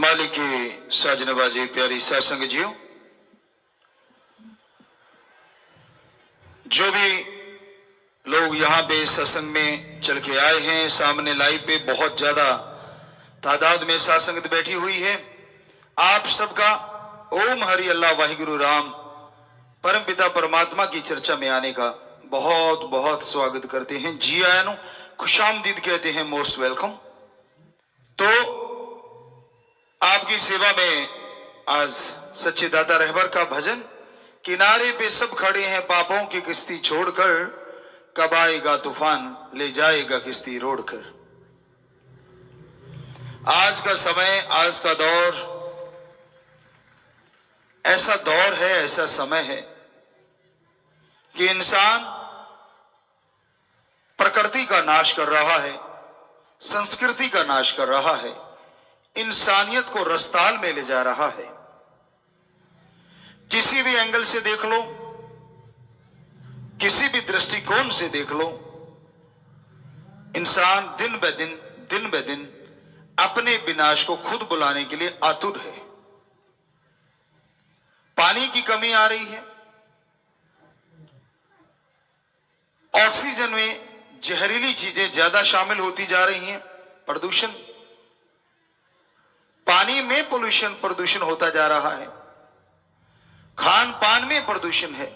मालिक के साजनबाजी प्यारी सत्संग जियो, जो भी लोग यहाँ पे सत्संग में चल के आए हैं, सामने लाइव पे बहुत ज्यादा तादाद में सत्संगत बैठी हुई है। आप सबका ओम हरि अल्लाह वाहिगुरु राम परम पिता परमात्मा की चर्चा में आने का बहुत बहुत स्वागत करते हैं। जी आयानो खुशामदीद कहते हैं, मोस्ट वेलकम। तो आपकी सेवा में आज सच्चे दाता रहबर का भजन, किनारे पे सब खड़े हैं पापों की किश्ती छोड़कर, कब आएगा तूफान ले जाएगा किश्ती रोड़कर। आज का समय, आज का दौर ऐसा दौर है, ऐसा समय है कि इंसान प्रकृति का नाश कर रहा है, संस्कृति का नाश कर रहा है, इंसानियत को रस्ताल में ले जा रहा है। किसी भी एंगल से देख लो, किसी भी दृष्टिकोण से देख लो, इंसान दिन ब दिन अपने विनाश को खुद बुलाने के लिए आतुर है। पानी की कमी आ रही है, ऑक्सीजन में जहरीली चीजें ज्यादा शामिल होती जा रही हैं, प्रदूषण, पानी में प्रदूषण होता जा रहा है, खान पान में प्रदूषण है,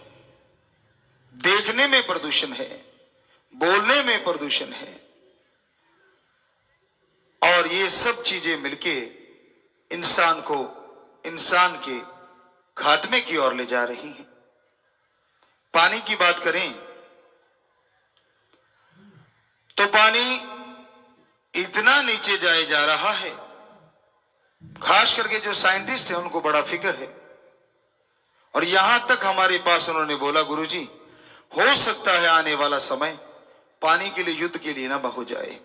देखने में प्रदूषण है, बोलने में प्रदूषण है, और ये सब चीजें मिलके इंसान के खात्मे की ओर ले जा रही हैं। पानी की बात करें तो पानी इतना नीचे जाए जा रहा है, खास करके जो साइंटिस्ट हैं उनको बड़ा फिक्र है। और यहां तक हमारे पास उन्होंने बोला, गुरुजी हो सकता है आने वाला समय पानी के लिए युद्ध के लिए ना हो जाए,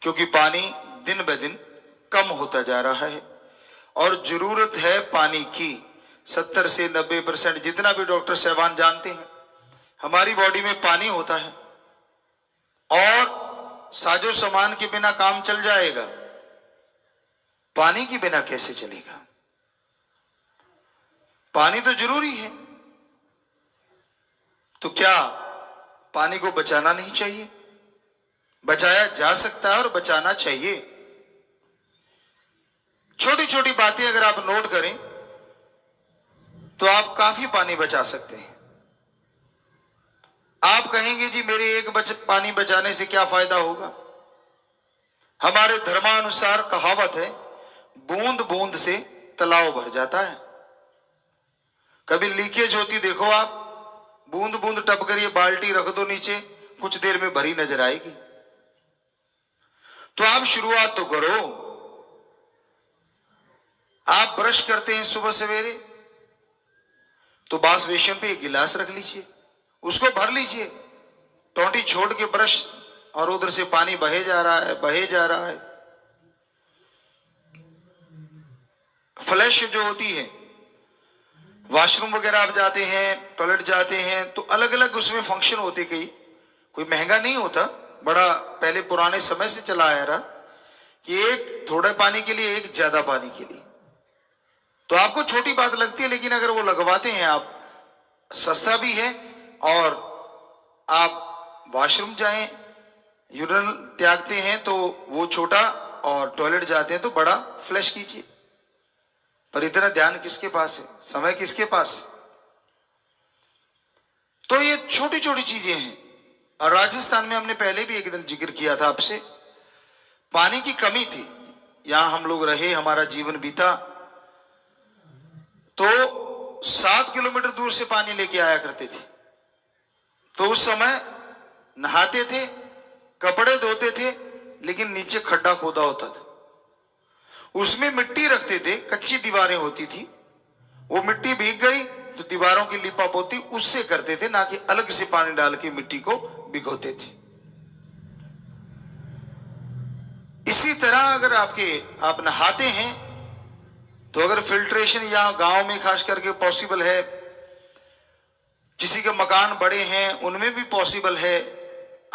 क्योंकि पानी दिन ब दिन कम होता जा रहा है और जरूरत है पानी की 70 से 90%, जितना भी डॉक्टर साहबान जानते हैं, हमारी बॉडी में पानी होता है। और साजो सामान के बिना काम चल जाएगा, पानी के बिना कैसे चलेगा? पानी तो जरूरी है। तो क्या पानी को बचाना नहीं चाहिए? बचाया जा सकता है और बचाना चाहिए। छोटी छोटी बातें अगर आप नोट करें तो आप काफी पानी बचा सकते हैं। आप कहेंगे जी मेरे एक पानी बचाने से क्या फायदा होगा? हमारे धर्मानुसार कहावत है, बूंद बूंद से तालाब भर जाता है। कभी लीकेज होती देखो आप, बूंद बूंद टपकर ये बाल्टी रख दो नीचे, कुछ देर में भरी नजर आएगी। तो आप शुरुआत तो करो। आप ब्रश करते हैं सुबह सवेरे तो बास बेसिन पे एक गिलास रख लीजिए, उसको भर लीजिए, टोंटी छोड़ के ब्रश, और उधर से पानी बहे जा रहा है। फ्लैश जो होती है, वॉशरूम वगैरह आप जाते हैं, टॉयलेट जाते हैं, तो अलग अलग उसमें फंक्शन होते, कोई महंगा नहीं होता, बड़ा पहले पुराने समय से चला आ रहा कि एक थोड़े पानी के लिए, एक ज्यादा पानी के लिए। तो आपको छोटी बात लगती है, लेकिन अगर वो लगवाते हैं आप, सस्ता भी है। और आप वॉशरूम जाएं, यूरिन त्यागते हैं तो वो छोटा, और टॉयलेट जाते हैं तो बड़ा फ्लैश कीजिए। पर इतना ध्यान किसके पास है, समय किसके पास है? तो ये छोटी छोटी चीजें हैं। और राजस्थान में हमने पहले भी एक दिन जिक्र किया था आपसे, पानी की कमी थी। यहां हम लोग रहे, हमारा जीवन बीता, तो 7 किलोमीटर दूर से पानी लेके आया करते थे। तो उस समय नहाते थे, कपड़े धोते थे, लेकिन नीचे खड्डा खोदा होता था, उसमें मिट्टी रखते थे, कच्ची दीवारें होती थी, वो मिट्टी भीग गई तो दीवारों की लिपा पोती उससे करते थे, ना कि अलग से पानी डाल के मिट्टी को भिगोते थे। इसी तरह अगर आप नहाते हैं तो अगर फिल्ट्रेशन यहाँ गांव में खास करके पॉसिबल है, किसी के मकान बड़े हैं उनमें भी पॉसिबल है,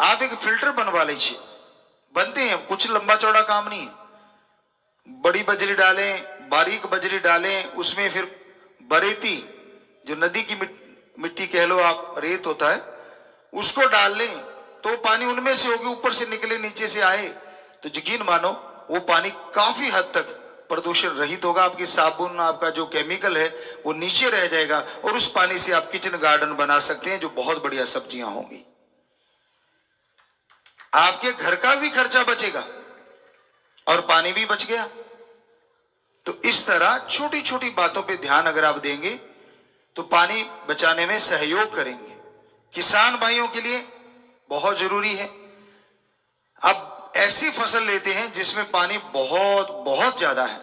आप एक फिल्टर बनवा लीजिए। बनते हैं, कुछ लंबा चौड़ा काम नहीं है, बड़ी बड़ी बजरी डालें, बारीक बजरी डालें, उसमें फिर बरेती जो नदी की मिट्टी कह लो आप, रेत होता है, उसको डाल लें तो पानी उनमें से होगी, ऊपर से निकले नीचे से आए, तो यकीन मानो वो पानी काफी हद तक प्रदूषण रहित होगा। आपकी साबुन, आपका जो केमिकल है वो नीचे रह जाएगा और उस पानी से आप किचन गार्डन बना सकते हैं, जो बहुत बढ़िया सब्जियां होंगी। आपके घर का भी खर्चा बचेगा और पानी भी बच गया। तो इस तरह छोटी छोटी बातों पे ध्यान अगर आप देंगे तो पानी बचाने में सहयोग करेंगे। किसान भाइयों के लिए बहुत जरूरी है। अब ऐसी फसल लेते हैं जिसमें पानी बहुत बहुत ज्यादा है।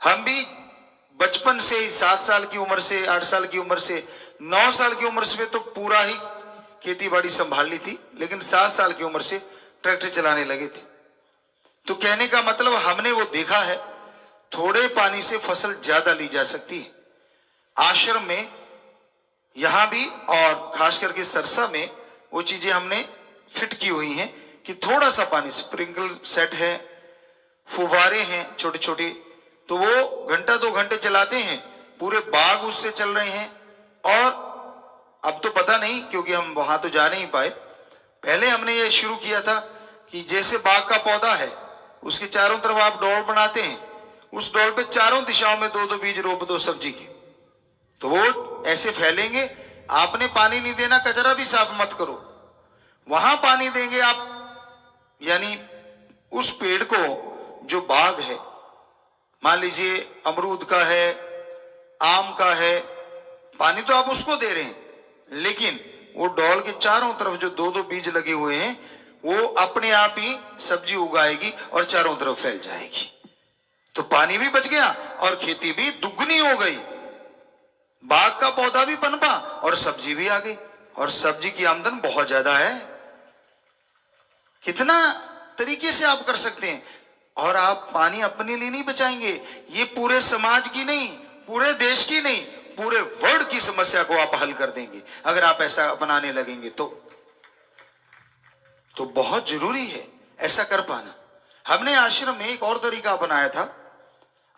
हम भी बचपन से ही 7 साल की उम्र से, 8 साल की उम्र से, 9 साल की उम्र से तो पूरा ही खेती बाड़ी संभाल ली थी, लेकिन 7 साल की उम्र से ट्रैक्टर चलाने लगे थे। तो कहने का मतलब हमने वो देखा है, थोड़े पानी से फसल ज्यादा ली जा सकती है। आश्रम में यहां भी और खास करके सरसा में वो चीजें हमने फिट की हुई हैं कि थोड़ा सा पानी, स्प्रिंकल सेट है, फुवारे हैं छोटे छोटे, तो वो घंटा 2 घंटे चलाते हैं, पूरे बाग उससे चल रहे हैं। और अब तो पता नहीं क्योंकि हम वहां तो जा नहीं पाए, पहले हमने ये शुरू किया था कि जैसे बाग का पौधा है उसके चारों तरफ आप डोल बनाते हैं, उस डोल पे चारों दिशाओं में 2-2 बीज रोप दो सब्जी के, तो वो ऐसे फैलेंगे। आपने पानी नहीं देना, कचरा भी साफ मत करो, वहां पानी देंगे आप, यानी उस पेड़ को जो बाग है, मान लीजिए अमरूद का है, आम का है, पानी तो आप उसको दे रहे हैं, लेकिन वो डोल के चारों तरफ जो 2-2 बीज लगे हुए हैं वो अपने आप ही सब्जी उगाएगी और चारों तरफ फैल जाएगी। तो पानी भी बच गया और खेती भी दुगनी हो गई, बाग का पौधा भी पनपा और सब्जी भी आ गई, और सब्जी की आमदन बहुत ज्यादा है। कितना तरीके से आप कर सकते हैं। और आप पानी अपने लिए नहीं बचाएंगे, ये पूरे समाज की नहीं, पूरे देश की नहीं, पूरे वर्ल्ड की समस्या को आप हल कर देंगे अगर आप ऐसा अपनाने लगेंगे तो बहुत जरूरी है ऐसा कर पाना। हमने आश्रम में एक और तरीका अपनाया था,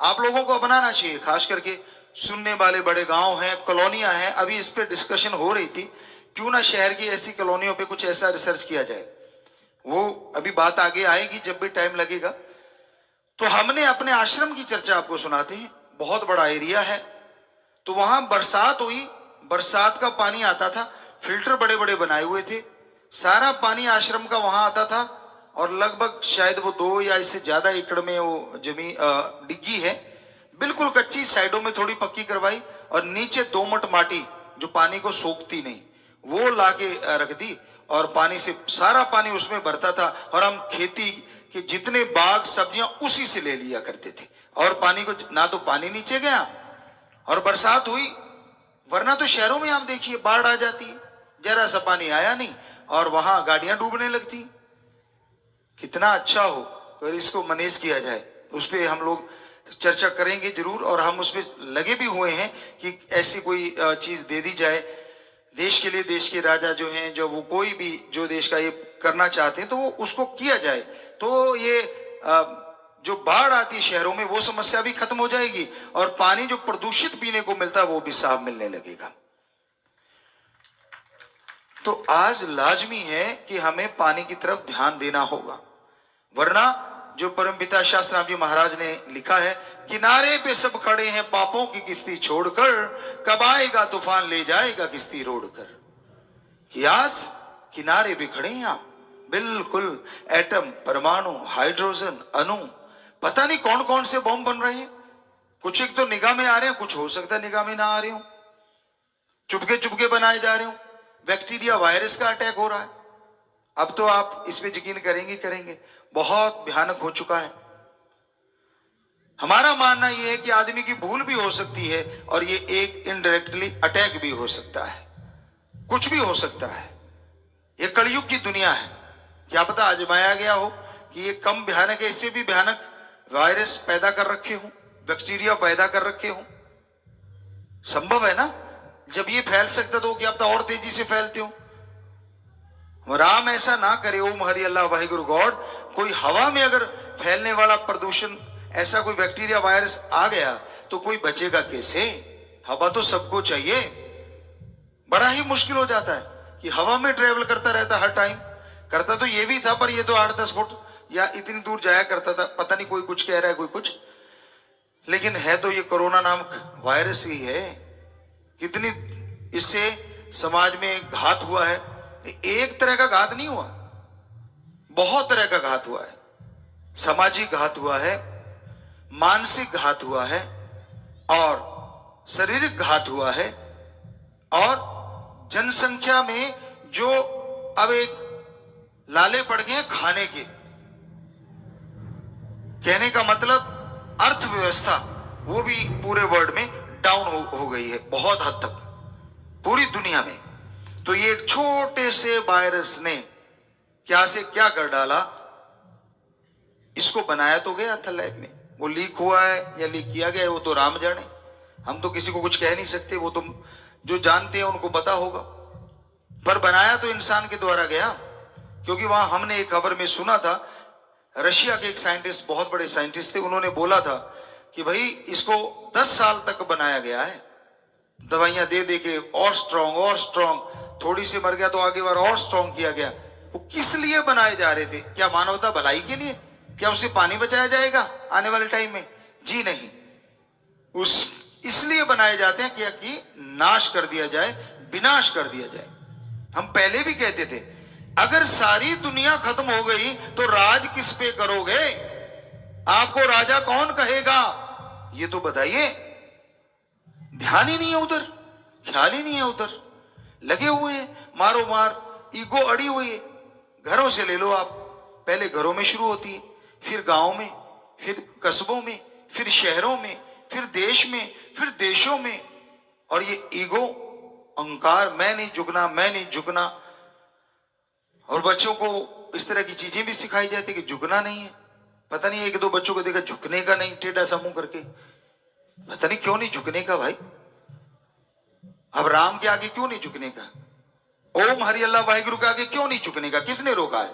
आप लोगों को अपनाना चाहिए, खास करके सुनने वाले बड़े गांव हैं, कॉलोनियां हैं। अभी इस पे डिस्कशन हो रही थी, क्यों ना शहर की ऐसी कॉलोनियों पे कुछ ऐसा रिसर्च किया जाए। वो अभी बात आगे आएगी जब भी टाइम लगेगा। तो हमने अपने आश्रम की चर्चा आपको सुनाते हैं। बहुत बड़ा एरिया है, तो वहां बरसात हुई, बरसात का पानी आता था, फिल्टर बड़े बड़े बनाए हुए थे, सारा पानी आश्रम का वहां आता था। और लगभग शायद वो 2 या इससे ज्यादा एकड़ में वो जमीन डिग्गी है, बिल्कुल कच्ची, साइडों में थोड़ी पक्की करवाई और नीचे दोमट माटी जो पानी को सोखती नहीं, वो लाके रख दी और पानी से सारा पानी उसमें भरता था। और हम खेती के जितने बाग सब्जियां उसी से ले लिया करते थे, और पानी को ना तो पानी नीचे गया और बरसात हुई। वरना तो शहरों में आप देखिए बाढ़ आ जाती है, जरा सा पानी आया नहीं और वहां गाड़ियां डूबने लगती। कितना अच्छा हो अगर इसको मैनेज किया जाए, उस पर हम लोग चर्चा करेंगे जरूर, और हम उस पर लगे भी हुए हैं कि ऐसी कोई चीज दे दी जाए देश के लिए। देश के राजा जो हैं, जो वो कोई भी जो देश का ये करना चाहते हैं तो वो उसको किया जाए, तो ये जो बाढ़ आती है शहरों में वो समस्या भी खत्म हो जाएगी और पानी जो प्रदूषित पीने को मिलता है वो भी साफ मिलने लगेगा। तो आज लाजमी है कि हमें पानी की तरफ ध्यान देना होगा, वरना जो परमपिता शास्त्री राम जी महाराज ने लिखा है, किनारे पे सब खड़े हैं पापों की किश्ती छोड़कर, कब आएगा तूफान ले जाएगा किश्ती रोड़कर। कियास किनारे पे खड़े हैं आप, बिल्कुल एटम, परमाणु, हाइड्रोजन, अणु, पता नहीं कौन कौन से बम बन रहे हैं। कुछ एक तो निगाह में आ रहे हैं, कुछ हो सकता है निगाह में ना आ रहे हो, चुपके चुपके बनाए जा रहे हो। बैक्टीरिया, वायरस का अटैक हो रहा है। अब तो आप इस पे यकीन करेंगे, बहुत भयानक हो चुका है। हमारा मानना यह है कि आदमी की भूल भी हो सकती है और ये एक इनडायरेक्टली अटैक भी हो सकता है, कुछ भी हो सकता है। ये कलयुग की दुनिया है, क्या पता आजमाया गया हो कि ये कम भयानक है, इससे भी भयानक वायरस पैदा कर रखे हो, बैक्टीरिया पैदा कर रखे हो। संभव है ना, जब ये फैल सकता तो क्या पता और तेजी से फैलते हो। राम ऐसा ना करे, ओम हरि अल्लाह वाहिगुरु गॉड। कोई हवा में अगर फैलने वाला प्रदूषण ऐसा कोई बैक्टीरिया वायरस आ गया तो कोई बचेगा कैसे? हवा तो सबको चाहिए। बड़ा ही मुश्किल हो जाता है कि हवा में ट्रेवल करता रहता हर टाइम। करता तो ये भी था, पर ये तो 8-10 फुट या इतनी दूर जाया करता था। पता नहीं कोई कुछ कह रहा है, कोई कुछ, लेकिन है तो ये कोरोना नामक वायरस ही है। कितनी इससे समाज में घात हुआ है। एक तरह का घात नहीं हुआ, बहुत तरह का घात हुआ है। सामाजिक घात हुआ है, मानसिक घात हुआ है, और शारीरिक घात हुआ है, और जनसंख्या में जो अब एक लाले पड़ गए खाने के, कहने का मतलब अर्थव्यवस्था वो भी पूरे वर्ल्ड में डाउन हो गई है बहुत हद तक, पूरी दुनिया में। तो ये एक छोटे से वायरस ने क्या से क्या कर डाला। इसको बनाया तो गया था लैब में, वो लीक हुआ है या लीक किया गया है वो तो राम जाने। हम तो किसी को कुछ कह नहीं सकते, वो तो जो जानते हैं उनको पता होगा। पर बनाया तो इंसान के द्वारा गया, क्योंकि वहां हमने एक खबर में सुना था, रशिया के एक साइंटिस्ट, बहुत बड़े साइंटिस्ट थे, उन्होंने बोला था कि भाई इसको 10 साल तक बनाया गया है, दवाइयां दे दे के और स्ट्रॉन्ग और स्ट्रॉन्ग, थोड़ी सी मर गया तो आगे बार और स्ट्रॉन्ग किया गया। वो किस लिए बनाए जा रहे थे? क्या मानवता भलाई के लिए? क्या उससे पानी बचाया जाएगा आने वाले टाइम में? जी नहीं, उस इसलिए बनाए जाते हैं क्या कि नाश कर दिया जाए, विनाश कर दिया जाए। हम पहले भी कहते थे अगर सारी दुनिया खत्म हो गई तो राज किस पे करोगे? आपको राजा कौन कहेगा? ये तो बताइए। ध्यान ही नहीं है उधर, ख्याल ही नहीं है उधर, लगे हुए हैं मारो मार, ईगो अड़ी हुई है। घरों से ले लो आप, पहले घरों में शुरू होती है, फिर गांव में, फिर कस्बों में, फिर शहरों में, फिर देश में, फिर देशों में। और ये ईगो, अहंकार, मैं नहीं झुकना, मैं नहीं झुकना। और बच्चों को इस तरह की चीजें भी सिखाई जाती है कि झुकना नहीं है। पता नहीं, एक दो बच्चों को देखा झुकने का नहीं, टेढ़ा सा मुंह करके, पता नहीं क्यों नहीं झुकने का भाई। अब राम के आगे क्यों नहीं झुकने का? ओम हरि अल्लाह वाहिगुरु के आगे क्यों नहीं झुकने का? किसने रोका है?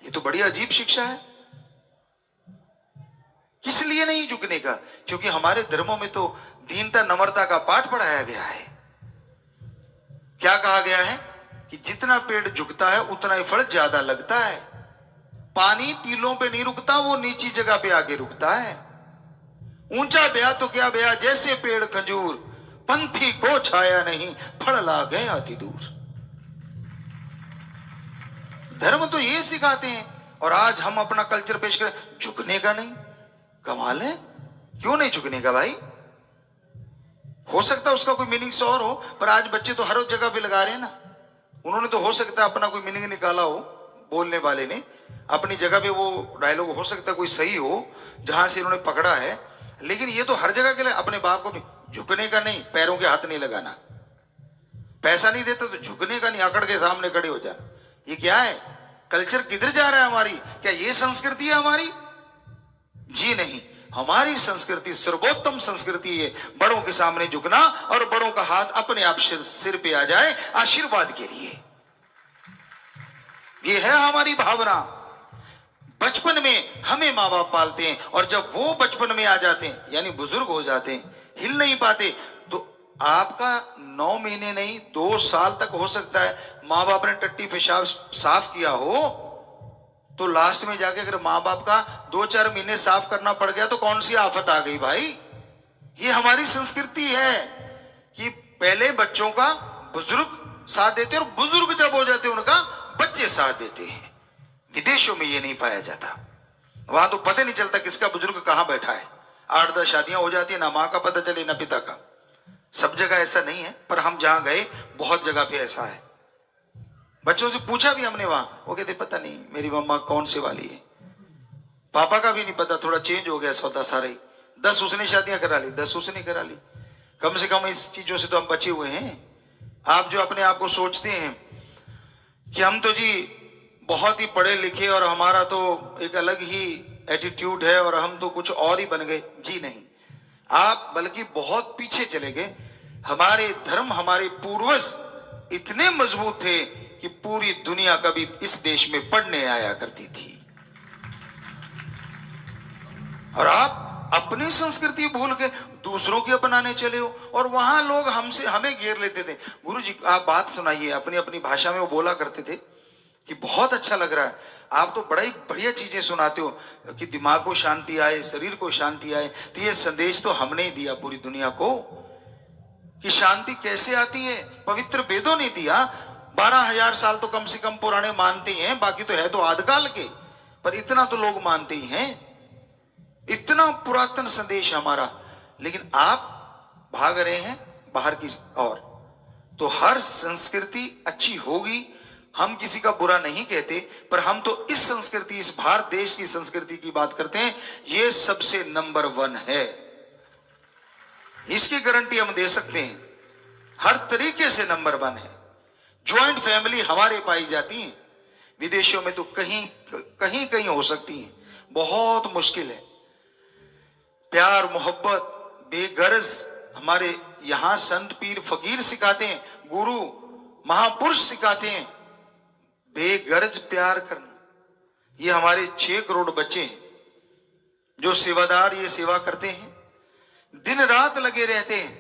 ये तो बड़ी अजीब शिक्षा है। किस लिए नहीं झुकने का? क्योंकि हमारे धर्मों में तो दीनता नम्रता का पाठ पढ़ाया गया है। क्या कहा गया है कि जितना पेड़ झुकता है उतना ही फल ज्यादा लगता है। पानी टीलों पे नहीं रुकता, वो नीची जगह पे आके रुकता है। ऊंचा ब्याह तो क्या ब्याह, जैसे पेड़ खजूर, पंथी को छाया नहीं, फल ला गए अति दूर। धर्म तो ये सिखाते हैं, और आज हम अपना कल्चर पेश करें झुकने का नहीं। कमाल है, क्यों नहीं झुकने का भाई? हो सकता है उसका कोई मीनिंग और हो, पर आज बच्चे तो हर जगह पे लगा रहे हैं ना। उन्होंने तो हो सकता है अपना कोई मीनिंग निकाला हो, बोलने वाले ने अपनी जगह पे वो डायलॉग हो सकता है कोई सही हो जहां से इन्होंने पकड़ा है, लेकिन ये तो हर जगह के लिए अपने बाप को भी झुकने का नहीं, पैरों के हाथ नहीं लगाना, पैसा नहीं देता तो झुकने का नहीं, आकड़ के सामने खड़े हो जाना। ये क्या है? कल्चर किधर जा रहा है हमारी? क्या ये संस्कृति है हमारी? जी नहीं, हमारी संस्कृति सर्वोत्तम संस्कृति है, बड़ों के सामने झुकना और बड़ों का हाथ अपने आप सिर पे आ जाए आशीर्वाद के लिए। ये है हमारी भावना। बचपन में हमें माँ बाप पालते हैं, और जब वो बचपन में आ जाते हैं यानी बुजुर्ग हो जाते हैं, हिल नहीं पाते, तो आपका 9 महीने नहीं 2 साल तक हो सकता है माँ बाप ने टट्टी पेशाब साफ किया हो, तो लास्ट में जाके अगर माँ बाप का 2-4 महीने साफ करना पड़ गया तो कौन सी आफत आ गई भाई? ये हमारी संस्कृति है कि पहले बच्चों का बुजुर्ग साथ देते, और बुजुर्ग जब हो जाते उनका बच्चे साथ देते हैं। विदेशों में ये नहीं पाया जाता, वहां तो पता नहीं चलता किसका बुजुर्ग कहां बैठा है। 8-10 शादियां हो जाती है, ना माँ का पता चले ना पिता का। सब जगह ऐसा नहीं है, पर हम जहां गए बहुत जगह पे ऐसा है। बच्चों से पूछा भी हमने वहां, वो कहते पता नहीं मेरी मम्मा कौन से वाली है, पापा का भी नहीं पता, थोड़ा चेंज हो गया सौदा सारा ही। 10 उसने शादियां करा ली, 10 उसने करा ली। कम से कम इस चीजों से तो हम बचे हुए हैं। आप जो अपने आप को सोचते हैं कि हम तो जी बहुत ही पढ़े लिखे और हमारा तो एक अलग ही एटीट्यूड है और हम तो कुछ और ही बन गए, जी नहीं, आप बल्कि बहुत पीछे चले गए। हमारे धर्म, हमारे पूर्वज इतने मजबूत थे कि पूरी दुनिया कभी इस देश में पढ़ने आया करती थी। और आप अपनी संस्कृति भूल के दूसरों की अपनाने चले हो। और वहां लोग हमें घेर लेते थे, गुरु जी आप बात सुनाइए, अपनी अपनी भाषा में वो बोला करते थे कि बहुत अच्छा लग रहा है, आप तो बड़ा ही बढ़िया चीजें सुनाते हो कि दिमाग को शांति आए, शरीर को शांति आए। तो ये संदेश तो हमने ही दिया पूरी दुनिया को कि शांति कैसे आती है, पवित्र वेदों ने दिया। 12,000 साल तो कम से कम पुराने मानते ही हैं, बाकी तो है तो आदिकाल के, पर इतना तो लोग मानते ही हैं, इतना पुरातन संदेश हमारा। लेकिन आप भाग रहे हैं बाहर की ओर। तो हर संस्कृति अच्छी होगी, हम किसी का बुरा नहीं कहते, पर हम तो इस संस्कृति, इस भारत देश की संस्कृति की बात करते हैं, ये सबसे नंबर 1 है, इसकी गारंटी हम दे सकते हैं, हर तरीके से नंबर 1 है। ज्वाइंट फैमिली हमारे पाई जाती है, विदेशों में तो कहीं कहीं कहीं हो सकती है, बहुत मुश्किल है। प्यार मोहब्बत बेगरज हमारे यहां संत पीर फकीर सिखाते हैं, गुरु महापुरुष सिखाते हैं, बेगरज प्यार करना। ये हमारे 6 करोड़ बच्चे हैं जो सेवादार ये सेवा करते हैं, दिन रात लगे रहते हैं।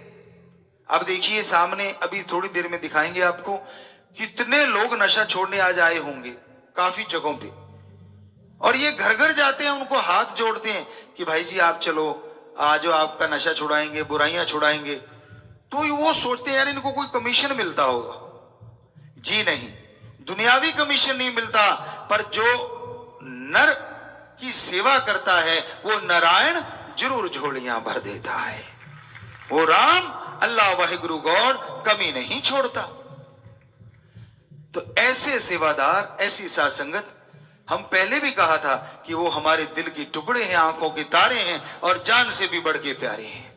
अब देखिए सामने अभी थोड़ी देर में दिखाएंगे आपको, कितने लोग नशा छोड़ने आज आए होंगे काफी जगहों पे, और ये घर घर जाते हैं, उनको हाथ जोड़ते हैं कि भाई जी आप चलो, आज आपका नशा छुड़ाएंगे, बुराइयां छुड़ाएंगे। तो वो सोचते हैं यार इनको कोई कमीशन मिलता होगा। जी नहीं, दुनियावी कमीशन नहीं मिलता, पर जो नर की सेवा करता है वो नारायण जरूर झोलियां भर देता है। वो राम अल्लाह वाहिगुरु गॉड कमी नहीं छोड़ता। तो ऐसे सेवादार, ऐसी साथ संगत, हम पहले भी कहा था कि वो हमारे दिल के टुकड़े हैं, आंखों के तारे हैं, और जान से भी बढ़ के प्यारे हैं।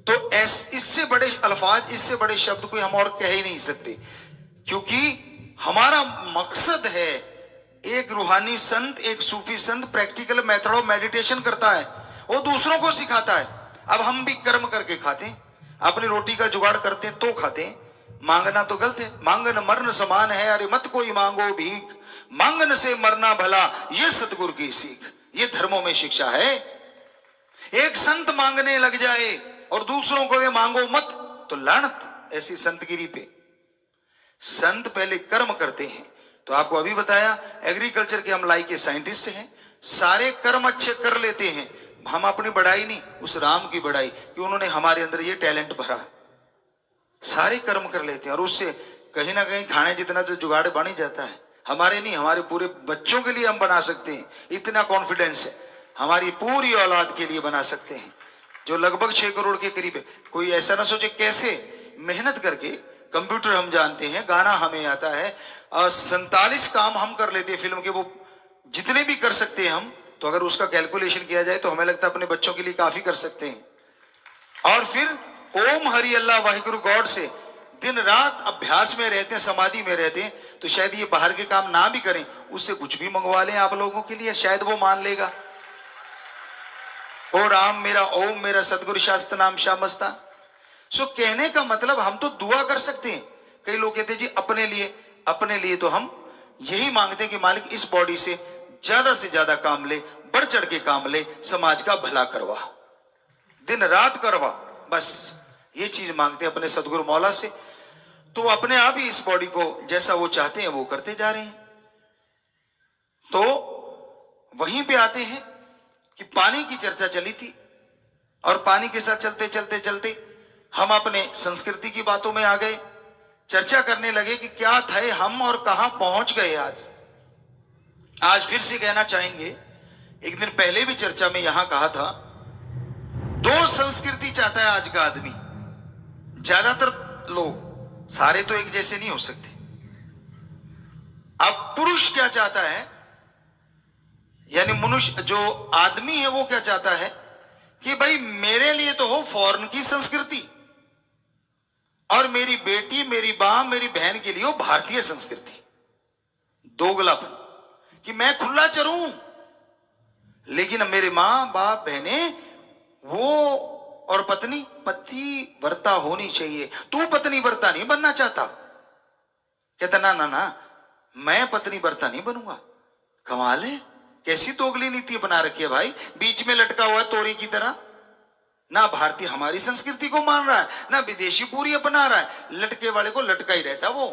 तो इससे बड़े अल्फाज, इससे बड़े शब्द कोई हम और कह ही नहीं सकते, क्योंकि हमारा मकसद है, एक रूहानी संत, एक सूफी संत प्रैक्टिकल मेथड ऑफ मेडिटेशन करता है, वो दूसरों को सिखाता है। अब हम भी कर्म करके खाते हैं, अपनी रोटी का जुगाड़ करते हैं तो खाते हैं। मांगना तो गलत है, मांगन मरण समान है, अरे मत कोई मांगो भीख, मांगन से मरना भला, ये सतगुरु की सीख, ये धर्मों में शिक्षा है। एक संत मांगने लग जाए और दूसरों को ये मांगो मत, तो लानत ऐसी संतगिरी पे। संत पहले कर्म करते हैं। तो आपको अभी बताया, एग्रीकल्चर के हम लाई के साइंटिस्ट हैं, सारे कर्म अच्छे कर लेते हैं। हम अपनी बढ़ाई नहीं, उस राम की बढ़ाई कि उन्होंने हमारे अंदर ये टैलेंट भरा, सारे कर्म कर लेते हैं, और उससे कहीं ना कहीं खाने जितना तो जुगाड़ बन ही जाता है। हमारे नहीं, हमारे पूरे बच्चों के लिए हम बना सकते हैं, इतना कॉन्फिडेंस है, हमारी पूरी औलाद के लिए बना सकते हैं, जो लगभग 6 करोड़ के करीब है। कोई ऐसा ना सोचे कैसे, मेहनत करके, कंप्यूटर हम जानते हैं, गाना हमें आता है, 47 काम हम कर लेते हैं फिल्म के, वो जितने भी कर सकते हैं हम, तो अगर उसका कैलकुलेशन किया जाए तो हमें लगता है अपने बच्चों के लिए काफी कर सकते हैं। और फिर ओम हरि अल्लाह वाहिगुरु गॉड से दिन रात अभ्यास में रहते हैं, समाधि में रहते हैं। तो शायद ये बाहर के काम ना भी करें, उससे कुछ भी मंगवा लें आप लोगों के लिए, शायद वो मान लेगा। ओ राम मेरा, ओम मेरा, सतगुरु शास्त्र नाम शामस्ता। सो कहने का मतलब हम तो दुआ कर सकते हैं। कई लोग कहते हैं जी अपने लिए तो हम यही मांगते हैं कि मालिक इस बॉडी से ज्यादा काम ले, बढ़ चढ़ के काम ले, समाज का भला करवा, दिन रात करवा, बस ये चीज मांगते हैं अपने सदगुरु मौला से। तो अपने आप ही इस बॉडी को जैसा वो चाहते हैं वो करते जा रहे हैं। तो वहीं पे आते हैं कि पानी की चर्चा चली थी, और पानी के साथ चलते चलते हम अपने संस्कृति की बातों में आ गए, चर्चा करने लगे कि क्या थे हम और कहां पहुंच गए। आज फिर से कहना चाहेंगे, एक दिन पहले भी चर्चा में यहां कहा था, 2 संस्कृति चाहता है आज का आदमी, ज्यादातर लोग, सारे तो एक जैसे नहीं हो सकते। अब पुरुष क्या चाहता है, यानी मनुष्य जो आदमी है वो क्या चाहता है कि भाई मेरे लिए तो हो फॉरेन की संस्कृति, और मेरी बेटी, मेरी मां, मेरी बहन के लिए हो भारतीय संस्कृति। दोगलापन कि मैं खुला चलूं, लेकिन मेरे मां बाप बहने वो, और पत्नी पति वर्ता होनी चाहिए। तू पत्नी वर्ता नहीं बनना चाहता, कहता ना मैं पत्नी वर्ता नहीं बनूंगा, कमाल है, कैसी दोगली नीति बना रखी है भाई, बीच में लटका हुआ है तोरी की तरह। ना भारतीय हमारी संस्कृति को मान रहा है, ना विदेशी पूरी अपना रहा है, लटके वाले को लटका ही रहता वो।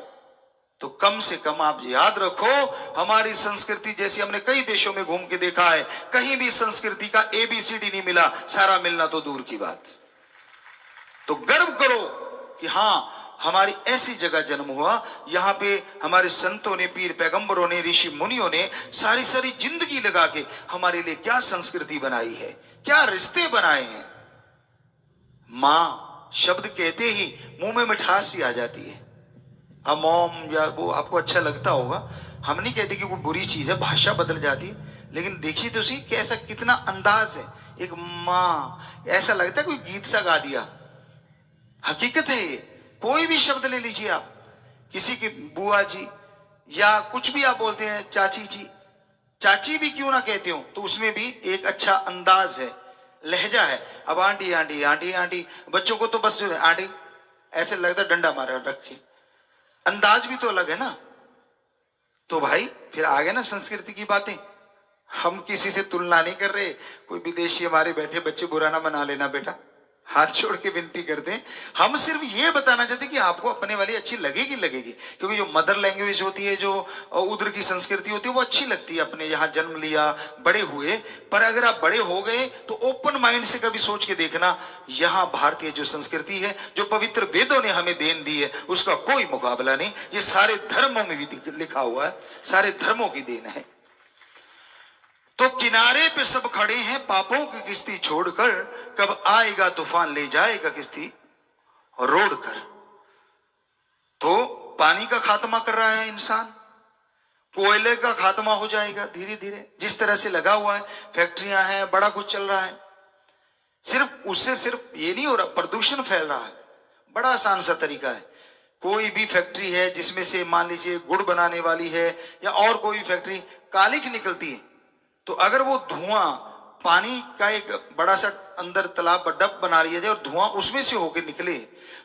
तो कम से कम आप याद रखो, हमारी संस्कृति जैसी हमने कई देशों में घूम के देखा है, कहीं भी संस्कृति का ABCD नहीं मिला, सारा मिलना तो दूर की बात। तो गर्व करो कि हाँ, हमारी ऐसी जगह जन्म हुआ, यहां पे हमारे संतों ने, पीर पैगंबरों ने, ऋषि मुनियों ने सारी सारी जिंदगी लगा के हमारे लिए क्या संस्कृति बनाई है, क्या रिश्ते बनाए हैं। मां शब्द कहते ही मुंह में मिठास सी आ जाती है। अब मॉम या वो आपको अच्छा लगता होगा, हम नहीं कहते कि वो बुरी चीज है, भाषा बदल जाती है, लेकिन देखिए तो सही कैसा कितना अंदाज है। एक माँ, ऐसा लगता है कोई गीत सा गा दिया, हकीकत है ये। कोई भी शब्द ले लीजिए आप, किसी की बुआ जी या कुछ भी आप बोलते हैं, चाची जी, चाची भी क्यों ना कहते हो, तो उसमें भी एक अच्छा अंदाज है, लहजा है। अब आंटी आंटी आंटी आंटी, बच्चों को तो बस आंटी ऐसे लगता है डंडा मारा रखे, अंदाज भी तो अलग है ना। तो भाई फिर आ गए ना संस्कृति की बातें। हम किसी से तुलना नहीं कर रहे, कोई विदेशी हमारे बैठे बच्चे बुरा ना मना लेना बेटा, हाथ छोड़ के विनती करते हैं। हम सिर्फ ये बताना चाहते कि आपको अपने वाली अच्छी लगेगी लगेगी, क्योंकि जो मदर लैंग्वेज होती है, जो उधर की संस्कृति होती है, वो अच्छी लगती है। अपने यहाँ जन्म लिया, बड़े हुए, पर अगर आप बड़े हो गए तो ओपन माइंड से कभी सोच के देखना, यहाँ भारतीय जो संस्कृति है, जो पवित्र वेदों ने हमें देन दी है, उसका कोई मुकाबला नहीं। ये सारे धर्मों में भी लिखा हुआ है, सारे धर्मों की देन है। तो किनारे पे सब खड़े हैं पापों की किश्ती छोड़कर, कब आएगा तूफान ले जाएगा किश्ती रोड कर। तो पानी का खात्मा कर रहा है इंसान, कोयले का खात्मा हो जाएगा धीरे धीरे, जिस तरह से लगा हुआ है, फैक्ट्रियां हैं, बड़ा कुछ चल रहा है। सिर्फ उससे सिर्फ ये नहीं हो रहा, प्रदूषण फैल रहा है। बड़ा आसान सा तरीका है, कोई भी फैक्ट्री है जिसमें से मान लीजिए गुड़ बनाने वाली है या और कोई फैक्ट्री, कालिख निकलती है, तो अगर वो धुआं पानी का एक बड़ा सा अंदर तालाब डब बना लिया जाए और धुआं उसमें से होकर निकले,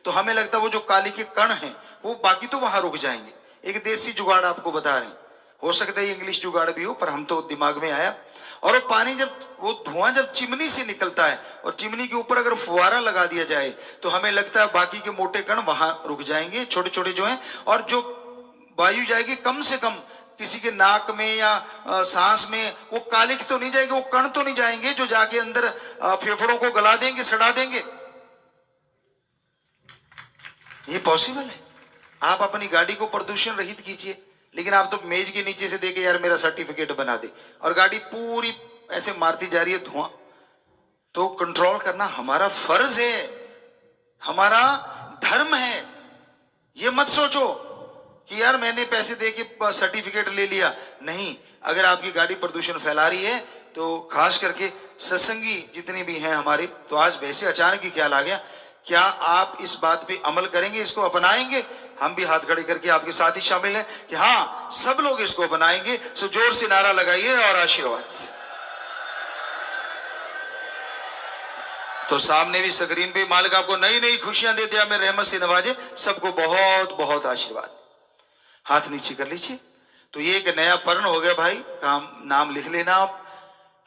तो हमें लगता है वो जो काली के कण हैं वो बाकी तो वहां रुक जाएंगे। एक देसी जुगाड़ आपको बता रहे हैं, हो सकता है इंग्लिश जुगाड़ भी हो, पर हम तो दिमाग में आया। और वो पानी जब, वो धुआं जब चिमनी से निकलता है और चिमनी के ऊपर अगर फुवारा लगा दिया जाए, तो हमें लगता है बाकी के मोटे कण वहां रुक जाएंगे, छोटे छोटे जो हैं, और जो वायु जाएगी कम से कम किसी के नाक में या सांस में, वो कालिख तो नहीं जाएंगे, वो कण तो नहीं जाएंगे जो जाके अंदर फेफड़ों को गला देंगे, सड़ा देंगे। ये पॉसिबल है। आप अपनी गाड़ी को प्रदूषण रहित कीजिए, लेकिन आप तो मेज के नीचे से देखे यार मेरा सर्टिफिकेट बना दे, और गाड़ी पूरी ऐसे मारती जा रही है धुआं। तो कंट्रोल करना हमारा फर्ज है, हमारा धर्म है। ये मत सोचो कि यार मैंने पैसे देके सर्टिफिकेट ले लिया, नहीं। अगर आपकी गाड़ी प्रदूषण फैला रही है, तो खास करके सत्संगी जितने भी हैं हमारे, तो आज वैसे अचानक ही ख्याल आ गया, क्या आप इस बात पे अमल करेंगे, इसको अपनाएंगे? हम भी हाथ खड़े करके आपके साथ ही शामिल हैं कि हाँ, सब लोग इसको अपनाएंगे। सो जोर से नारा लगाइए और आशीर्वाद। तो सामने भी स्क्रीन पे मालिक आपको नई नई खुशियां दे दिया, मेरे रहमत से नवाजे। सबको बहुत बहुत आशीर्वाद। हाथ नीचे कर लीजिए। तो ये एक नया पर्ण हो गया भाई, काम नाम लिख लेना आप,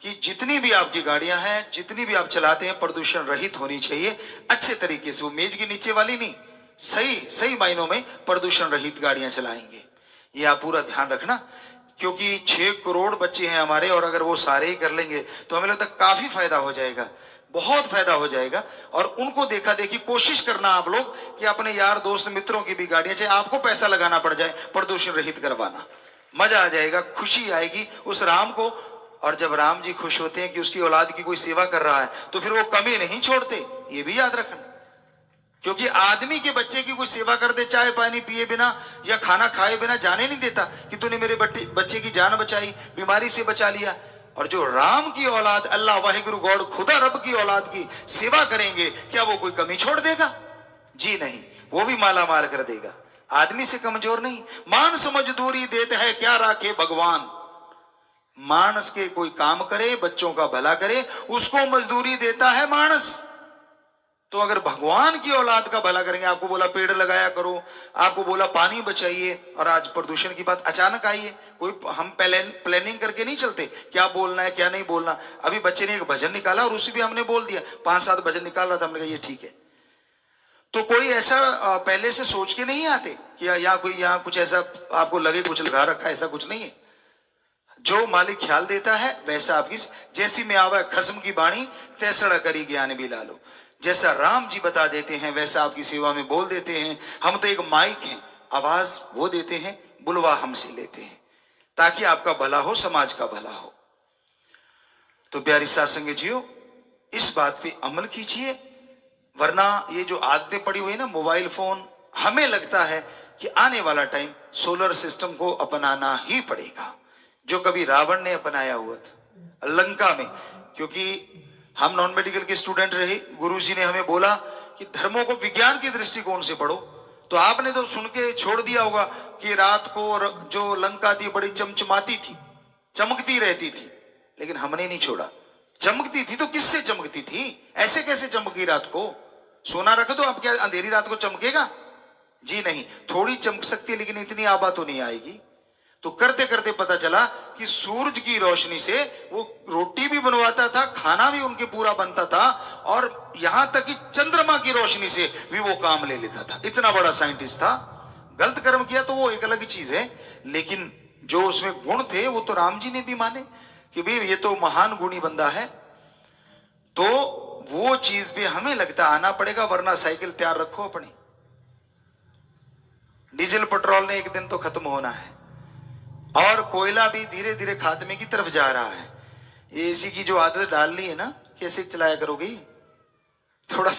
कि जितनी भी आपकी गाड़ियां हैं, जितनी भी आप चलाते हैं, प्रदूषण रहित होनी चाहिए अच्छे तरीके से। वो मेज के नीचे वाली नहीं, सही सही मायनों में प्रदूषण रहित गाड़ियां चलाएंगे। ये आप पूरा ध्यान रखना, क्योंकि 6 करोड़ बच्चे हैं हमारे, और अगर वो सारे ही कर लेंगे तो हमें लगता है काफी फायदा हो जाएगा, बहुत फायदा हो जाएगा। और उनको देखा देखी कोशिश करना आप लोग कि अपने यार दोस्त मित्रों की भी गाड़ियां, चाहे आपको पैसा लगाना पड़ जाए, प्रदूषण रहित करवाना। मजा आ जाएगा, खुशी आएगी उस राम को। और जब राम जी खुश होते हैं कि उसकी औलाद की कोई सेवा कर रहा है, तो फिर वो कमी नहीं छोड़ते, ये भी याद रखना। क्योंकि आदमी के बच्चे की कोई सेवा कर दे, चाय पानी पिए बिना या खाना खाए बिना जाने नहीं देता कि तूने मेरे बच्चे की जान बचाई, बीमारी से बचा लिया। और जो राम की औलाद, अल्लाह वाहिगुरु गॉड खुदा रब की औलाद की सेवा करेंगे, क्या वो कोई कमी छोड़ देगा? जी नहीं, वो भी माला माल कर देगा। आदमी से कमजोर नहीं। मानस मजदूरी देते है क्या राखे भगवान। मानस के कोई काम करे, बच्चों का भला करे, उसको मजदूरी देता है मानस। तो अगर भगवान की औलाद का भला करेंगे, आपको बोला पेड़ लगाया करो, आपको बोला पानी बचाइए, और आज प्रदूषण की बात अचानक आई है। कोई हम प्लानिंग करके नहीं चलते क्या बोलना है क्या नहीं बोलना। अभी बच्चे ने एक भजन निकाला और उसी भी हमने बोल दिया, 5-7 भजन निकाल रहा था, हमने कहा ये ठीक है। तो कोई ऐसा पहले से सोच के नहीं आते कि यहाँ कोई यहाँ कुछ ऐसा आपको लगे कुछ लगा रखा है, ऐसा कुछ नहीं है। जो मालिक ख्याल देता है वैसा आपकी, जैसी में आवा खस्म की बाणी तैसड़ा करी ज्ञान भी लालो। जैसा राम जी बता देते हैं वैसा आपकी सेवा में बोल देते हैं। हम तो एक माइक हैं, आवाज वो देते हैं, बुलवा हमसे लेते हैं, ताकि आपका भला हो, समाज का भला हो। तो प्यारी साथ संगत जियो, इस बात पे अमल कीजिए, वरना ये जो आदतें पड़ी हुई ना, मोबाइल फोन, हमें लगता है कि आने वाला टाइम सोलर सिस्टम को अपनाना ही पड़ेगा, जो कभी रावण ने अपनाया हुआ था लंका में। क्योंकि हम नॉन मेडिकल के स्टूडेंट रहे, गुरुजी ने हमें बोला कि धर्मों को विज्ञान के दृष्टिकोण से पढ़ो, तो आपने तो सुन के छोड़ दिया होगा कि रात को जो लंका थी बड़ी चमचमाती थी, चमकती रहती थी, लेकिन हमने नहीं छोड़ा। चमकती थी तो किससे चमकती थी? ऐसे कैसे चमकी रात को? सोना रख दो, अब क्या अंधेरी रात को चमकेगा? जी नहीं, थोड़ी चमक सकती है, लेकिन इतनी आबा तो नहीं आएगी। तो करते करते पता चला कि सूरज की रोशनी से वो रोटी भी बनवाता था, खाना भी उनके पूरा बनता था, और यहां तक कि चंद्रमा की रोशनी से भी वो काम ले लेता था। इतना बड़ा साइंटिस्ट था। गलत कर्म किया तो वो एक अलग चीज है, लेकिन जो उसमें गुण थे वो तो राम जी ने भी माने कि भाई ये तो महान गुणी बंदा है। तो वो चीज भी हमें लगता आना पड़ेगा, वरना साइकिल तैयार रखो अपनी। डीजल पेट्रोल ने एक दिन तो खत्म होना है, और कोयला भी धीरे धीरे खात्मे की तरफ जा रहा है। ये एसी की जो आदत डाल ली है ना, कैसे चलाया करोगे? थोड़ा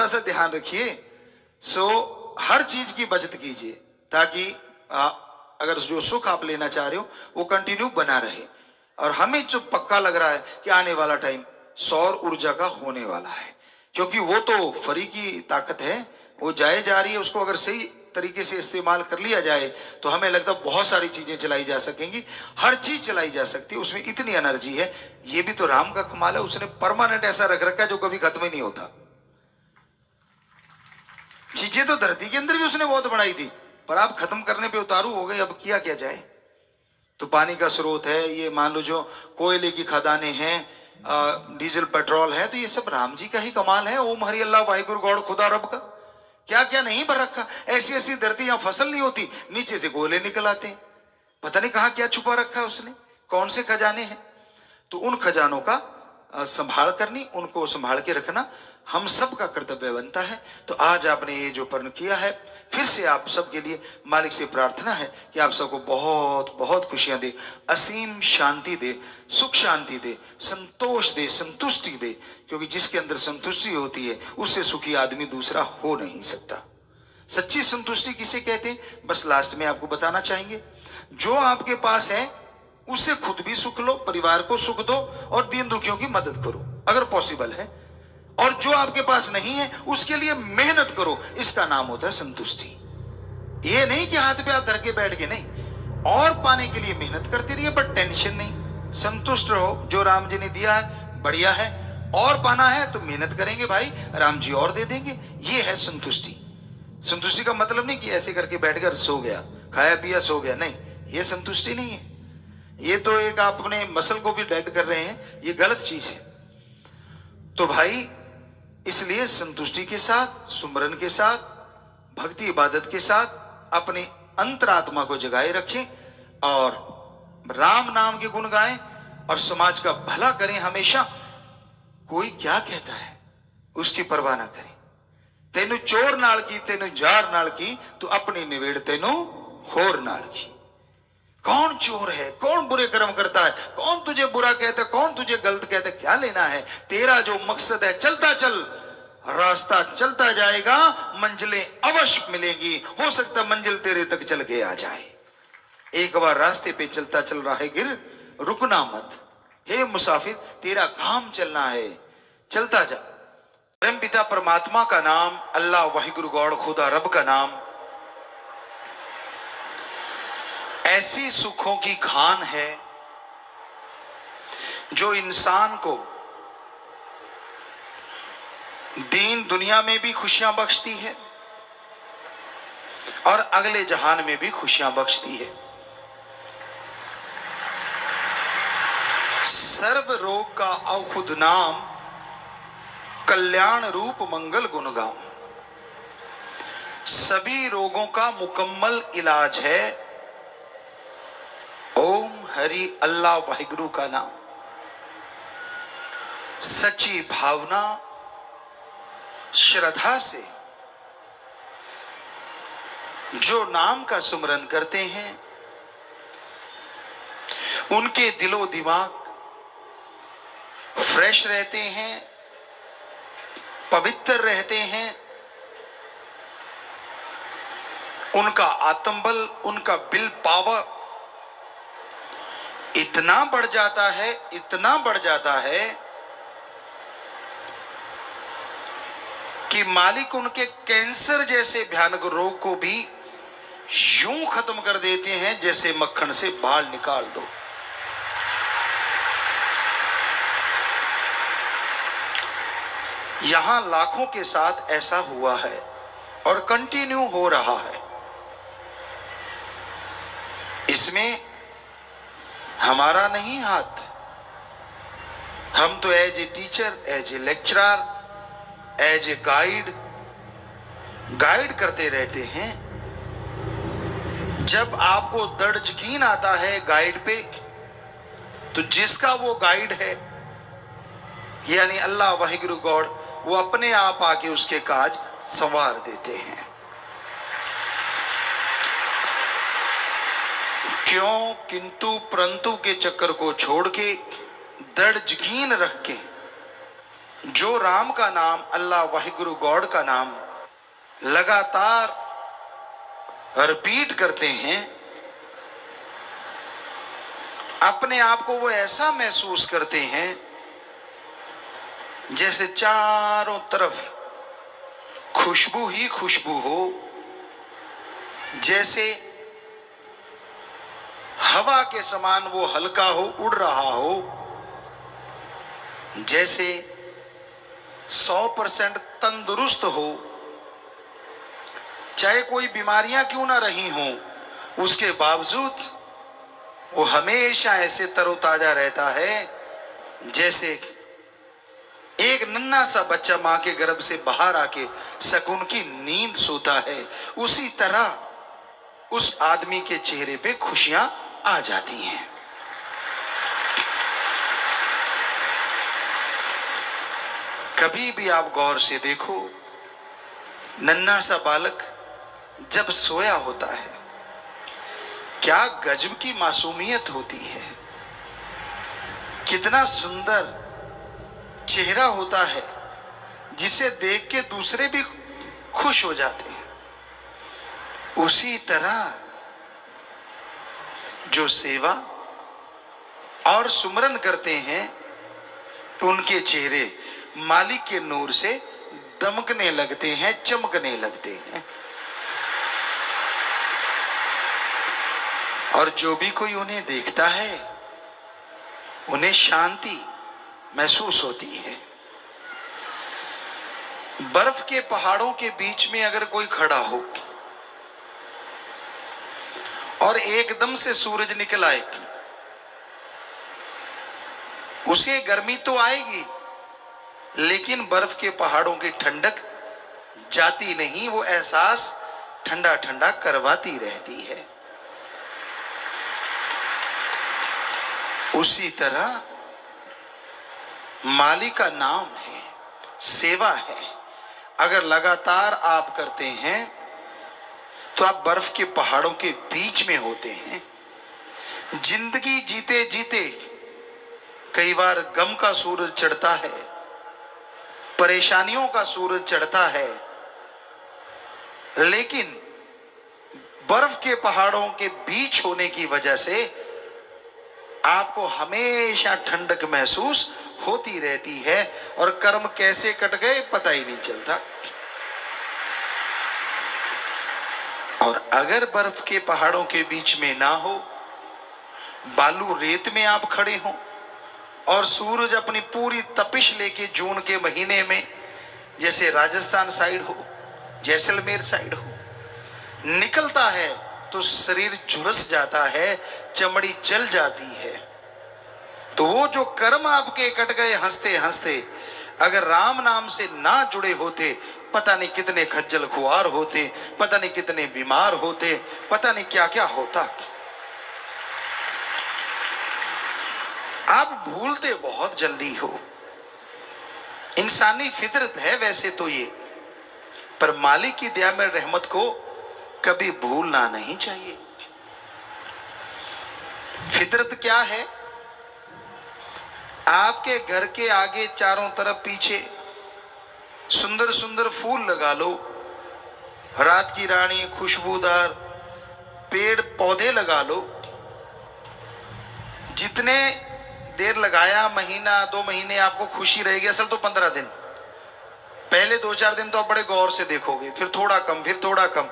सा ध्यान रखिए। हर चीज की बचत कीजिए, ताकि अगर जो सुख आप लेना चाह रहे हो वो कंटिन्यू बना रहे। और हमें जो पक्का लग रहा है कि आने वाला टाइम सौर ऊर्जा का होने वाला है, क्योंकि वो तो फ्री की ताकत है, वो जाए जा रही है। उसको अगर सही तरीके से इस्तेमाल कर लिया जाए तो हमें लगता है बहुत सारी चीजें चलाई जा सकेंगी, हर चीज चलाई जा सकती है, उसमें इतनी एनर्जी है। ये भी तो राम का कमाल है, उसने परमानेंट ऐसा रख रखा है जो कभी खत्म ही नहीं होता। चीजें तो धरती के अंदर भी उसने बहुत बढ़ाई थी, पर आप खत्म करने पे उतारू हो गए, अब किया क्या जाए। तो पानी का स्रोत है, ये मान लो जो कोयले की खदानें हैं, डीजल पेट्रोल है, तो ये सब राम जी का ही कमाल है। ओम हरि अल्लाह वाहिगुरु गौड़ खुदा रब का क्या क्या नहीं भर रखा। ऐसी ऐसी धरती, यहां फसल नहीं होती, नीचे से गोले निकल आते हैं। पता नहीं कहां क्या छुपा रखा है उसने, कौन से खजाने हैं। तो उन खजानों का संभाल करनी, उनको संभाल के रखना हम सब का कर्तव्य बनता है। तो आज आपने ये जो पर्ण किया है, फिर से आप सबके लिए मालिक से प्रार्थना है कि आप सबको बहुत बहुत खुशियां दे, असीम शांति दे, सुख शांति दे, संतोष दे, संतुष्टि दे। क्योंकि जिसके अंदर संतुष्टि होती है उससे सुखी आदमी दूसरा हो नहीं सकता। सच्ची संतुष्टि किसे कहते हैं, बस लास्ट में आपको बताना चाहेंगे। जो आपके पास है उससे खुद भी सुख लो, परिवार को सुख दो, और दीन दुखियों की मदद करो अगर पॉसिबल है। और जो आपके पास नहीं है उसके लिए मेहनत करो, इसका नाम होता है संतुष्टि। ये नहीं कि हाथ पे हाथ धर के बैठ के, नहीं, और पाने के लिए मेहनत करते रहिए, पर टेंशन नहीं, संतुष्ट रहो। जो राम जी ने दिया है बढ़िया है, और पाना है तो मेहनत करेंगे भाई, राम जी और दे देंगे। ये है संतुष्टि। संतुष्टि का मतलब नहीं कि ऐसे करके बैठकर सो गया, खाया पिया सो गया, नहीं, ये संतुष्टि नहीं है। ये तो एक आप अपने मसल को भी डेड कर रहे हैं, ये गलत चीज है। तो भाई इसलिए संतुष्टि के साथ, सुमरन के साथ, भक्ति इबादत के साथ अपनी अंतरात्मा को जगाए रखें, और राम नाम के गुण गाएं, और समाज का भला करें हमेशा। कोई क्या कहता है उसकी परवाह ना करें। तेनु चोर नाल की, तेनु जार नाल की, तो अपनी निवेड़ तेनु होर नाल की। कौन चोर है, कौन बुरे कर्म करता है, कौन तुझे बुरा कहता है, कौन तुझे गलत कहता है, क्या लेना है। तेरा जो मकसद है चलता चल, रास्ता चलता जाएगा, मंजिलें अवश्य मिलेंगी। हो सकता मंजिल तेरे तक चल के आ जाए। एक बार रास्ते पे चलता चल रहा है गिर, रुकना मत। हे मुसाफिर, तेरा काम चलना है, चलता जा। परम पिता परमात्मा का नाम, अल्लाह वाहिगुरु गौड़ खुदा रब का नाम ऐसी सुखों की खान है जो इंसान को दीन दुनिया में भी खुशियां बख्शती है और अगले जहान में भी खुशियां बख्शती है। सर्व रोग का औखुद नाम, कल्याण रूप मंगल गुणगाम। सभी रोगों का मुकम्मल इलाज है ओम हरि अल्लाह वाहिगुरु का नाम। सच्ची भावना श्रद्धा से जो नाम का सुमरन करते हैं, उनके दिलो दिमाग फ्रेश रहते हैं, पवित्र रहते हैं। उनका आत्मबल, उनका विल पावर इतना बढ़ जाता है, इतना बढ़ जाता है कि मालिक उनके कैंसर जैसे भयानक रोग को भी यूं खत्म कर देते हैं जैसे मक्खन से बाल निकाल दो। यहां लाखों के साथ ऐसा हुआ है और कंटिन्यू हो रहा है। इसमें हमारा नहीं हाथ। हम तो as a teacher, as a lecturer, as a guide करते रहते हैं। जब आपको दृढ़ यकीन आता है गाइड पे, तो जिसका वो गाइड है यानी अल्लाह वाहिगुरु गॉड, वो अपने आप आके उसके काज संवार देते हैं। क्यों, किंतु परंतु के चक्कर को छोड़ के दृढ़ यकीन रख के जो राम का नाम, अल्लाह वाहिगुरु गॉड का नाम लगातार रिपीट करते हैं, अपने आप को वो ऐसा महसूस करते हैं जैसे चारों तरफ खुशबू ही खुशबू हो, जैसे हवा के समान वो हल्का हो, उड़ रहा हो, जैसे 100% तंदुरुस्त हो, चाहे कोई बीमारियां क्यों ना रही हों, उसके बावजूद वो हमेशा ऐसे तरोताजा रहता है जैसे एक नन्हा सा बच्चा मां के गर्भ से बाहर आके सुकून की नींद सोता है। उसी तरह उस आदमी के चेहरे पे खुशियां आ जाती हैं। कभी भी आप गौर से देखो, नन्हा सा बालक जब सोया होता है, क्या गजब की मासूमियत होती है, कितना सुंदर चेहरा होता है जिसे देख के दूसरे भी खुश हो जाते हैं। उसी तरह जो सेवा और सुमरन करते हैं, उनके चेहरे मालिक के नूर से दमकने लगते हैं, चमकने लगते हैं। और जो भी कोई उन्हें देखता है, उन्हें शांति महसूस होती है। बर्फ के पहाड़ों के बीच में अगर कोई खड़ा हो और एकदम से सूरज निकल आए, उसे गर्मी तो आएगी, लेकिन बर्फ के पहाड़ों की ठंडक जाती नहीं, वो एहसास ठंडा ठंडा करवाती रहती है। उसी तरह मालिक का नाम है, सेवा है, अगर लगातार आप करते हैं तो आप बर्फ के पहाड़ों के बीच में होते हैं। जिंदगी जीते जीते कई बार गम का सूरज चढ़ता है, परेशानियों का सूरज चढ़ता है, लेकिन बर्फ के पहाड़ों के बीच होने की वजह से आपको हमेशा ठंडक महसूस होती रहती है और कर्म कैसे कट गए पता ही नहीं चलता। और अगर बर्फ के पहाड़ों के बीच में ना हो, बालू रेत में आप खड़े हो और सूरज अपनी पूरी तपिश लेके जून के महीने में जैसे राजस्थान साइड हो, जैसलमेर साइड हो, निकलता है तो शरीर झुलस जाता है, चमड़ी जल जाती है। तो वो जो कर्म आपके कट गए हंसते हंसते, अगर राम नाम से ना जुड़े होते, पता नहीं कितने खज्जल खुआर होते, पता नहीं कितने बीमार होते, पता नहीं क्या क्या होता। आप भूलते बहुत जल्दी हो, इंसानी फितरत है वैसे तो ये, पर मालिक की दया में रहमत को कभी भूलना नहीं चाहिए। फितरत क्या है? आपके घर के आगे चारों तरफ पीछे सुंदर सुंदर फूल लगा लो, रात की रानी खुशबूदार पेड़ पौधे लगा लो। जितने देर लगाया, महीना 2 महीने, आपको खुशी रहेगी। असल तो 15 दिन, पहले 2-4 दिन तो आप बड़े गौर से देखोगे, फिर थोड़ा कम, फिर थोड़ा कम।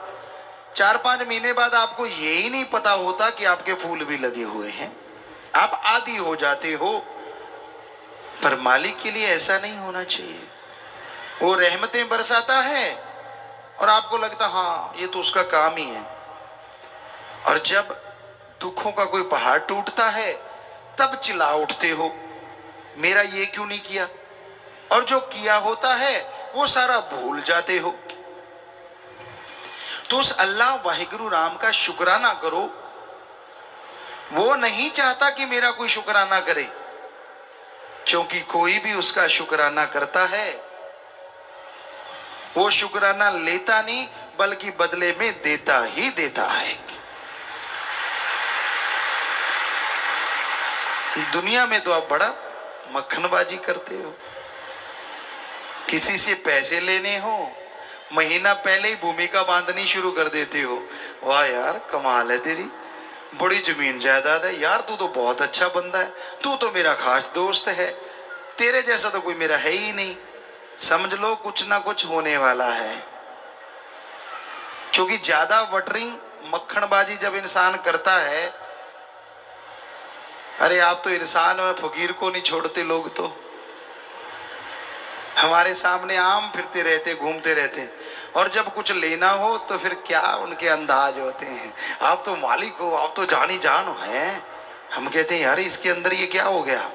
4-5 महीने बाद आपको यही नहीं पता होता कि आपके फूल भी लगे हुए हैं, आप आदी हो जाते हो। पर मालिक के लिए ऐसा नहीं होना चाहिए। वो रहमतें बरसाता है और आपको लगता हाँ ये तो उसका काम ही है, और जब दुखों का कोई पहाड़ टूटता है तब चिल्ला उठते हो मेरा ये क्यों नहीं किया, और जो किया होता है वो सारा भूल जाते हो। तो उस अल्लाह वाहिगुरु राम का शुक्राना करो। वो नहीं चाहता कि मेरा कोई शुक्राना करे, क्योंकि कोई भी उसका शुक्राना करता है वो शुक्राना लेता नहीं बल्कि बदले में देता ही देता है। दुनिया में तो आप बड़ा मक्खनबाजी करते हो, किसी से पैसे लेने हो महीना पहले ही भूमिका बांधनी शुरू कर देते हो। वाह यार कमाल है तेरी, बड़ी जमीन जायदाद है यार, तू तो बहुत अच्छा बंदा है, तू तो मेरा खास दोस्त है, तेरे जैसा तो कोई मेरा है ही नहीं। समझ लो कुछ ना कुछ होने वाला है, क्योंकि ज्यादा वटरिंग मक्खनबाजी जब इंसान करता है, अरे आप तो इंसान में फकीर को नहीं छोड़ते लोग, तो हमारे सामने आम फिरते रहते, घूमते रहते, और जब कुछ लेना हो तो फिर क्या उनके अंदाज होते हैं, आप तो मालिक हो, आप तो जानी जान हो हैं। हम कहते हैं यार इसके अंदर ये क्या हो गया।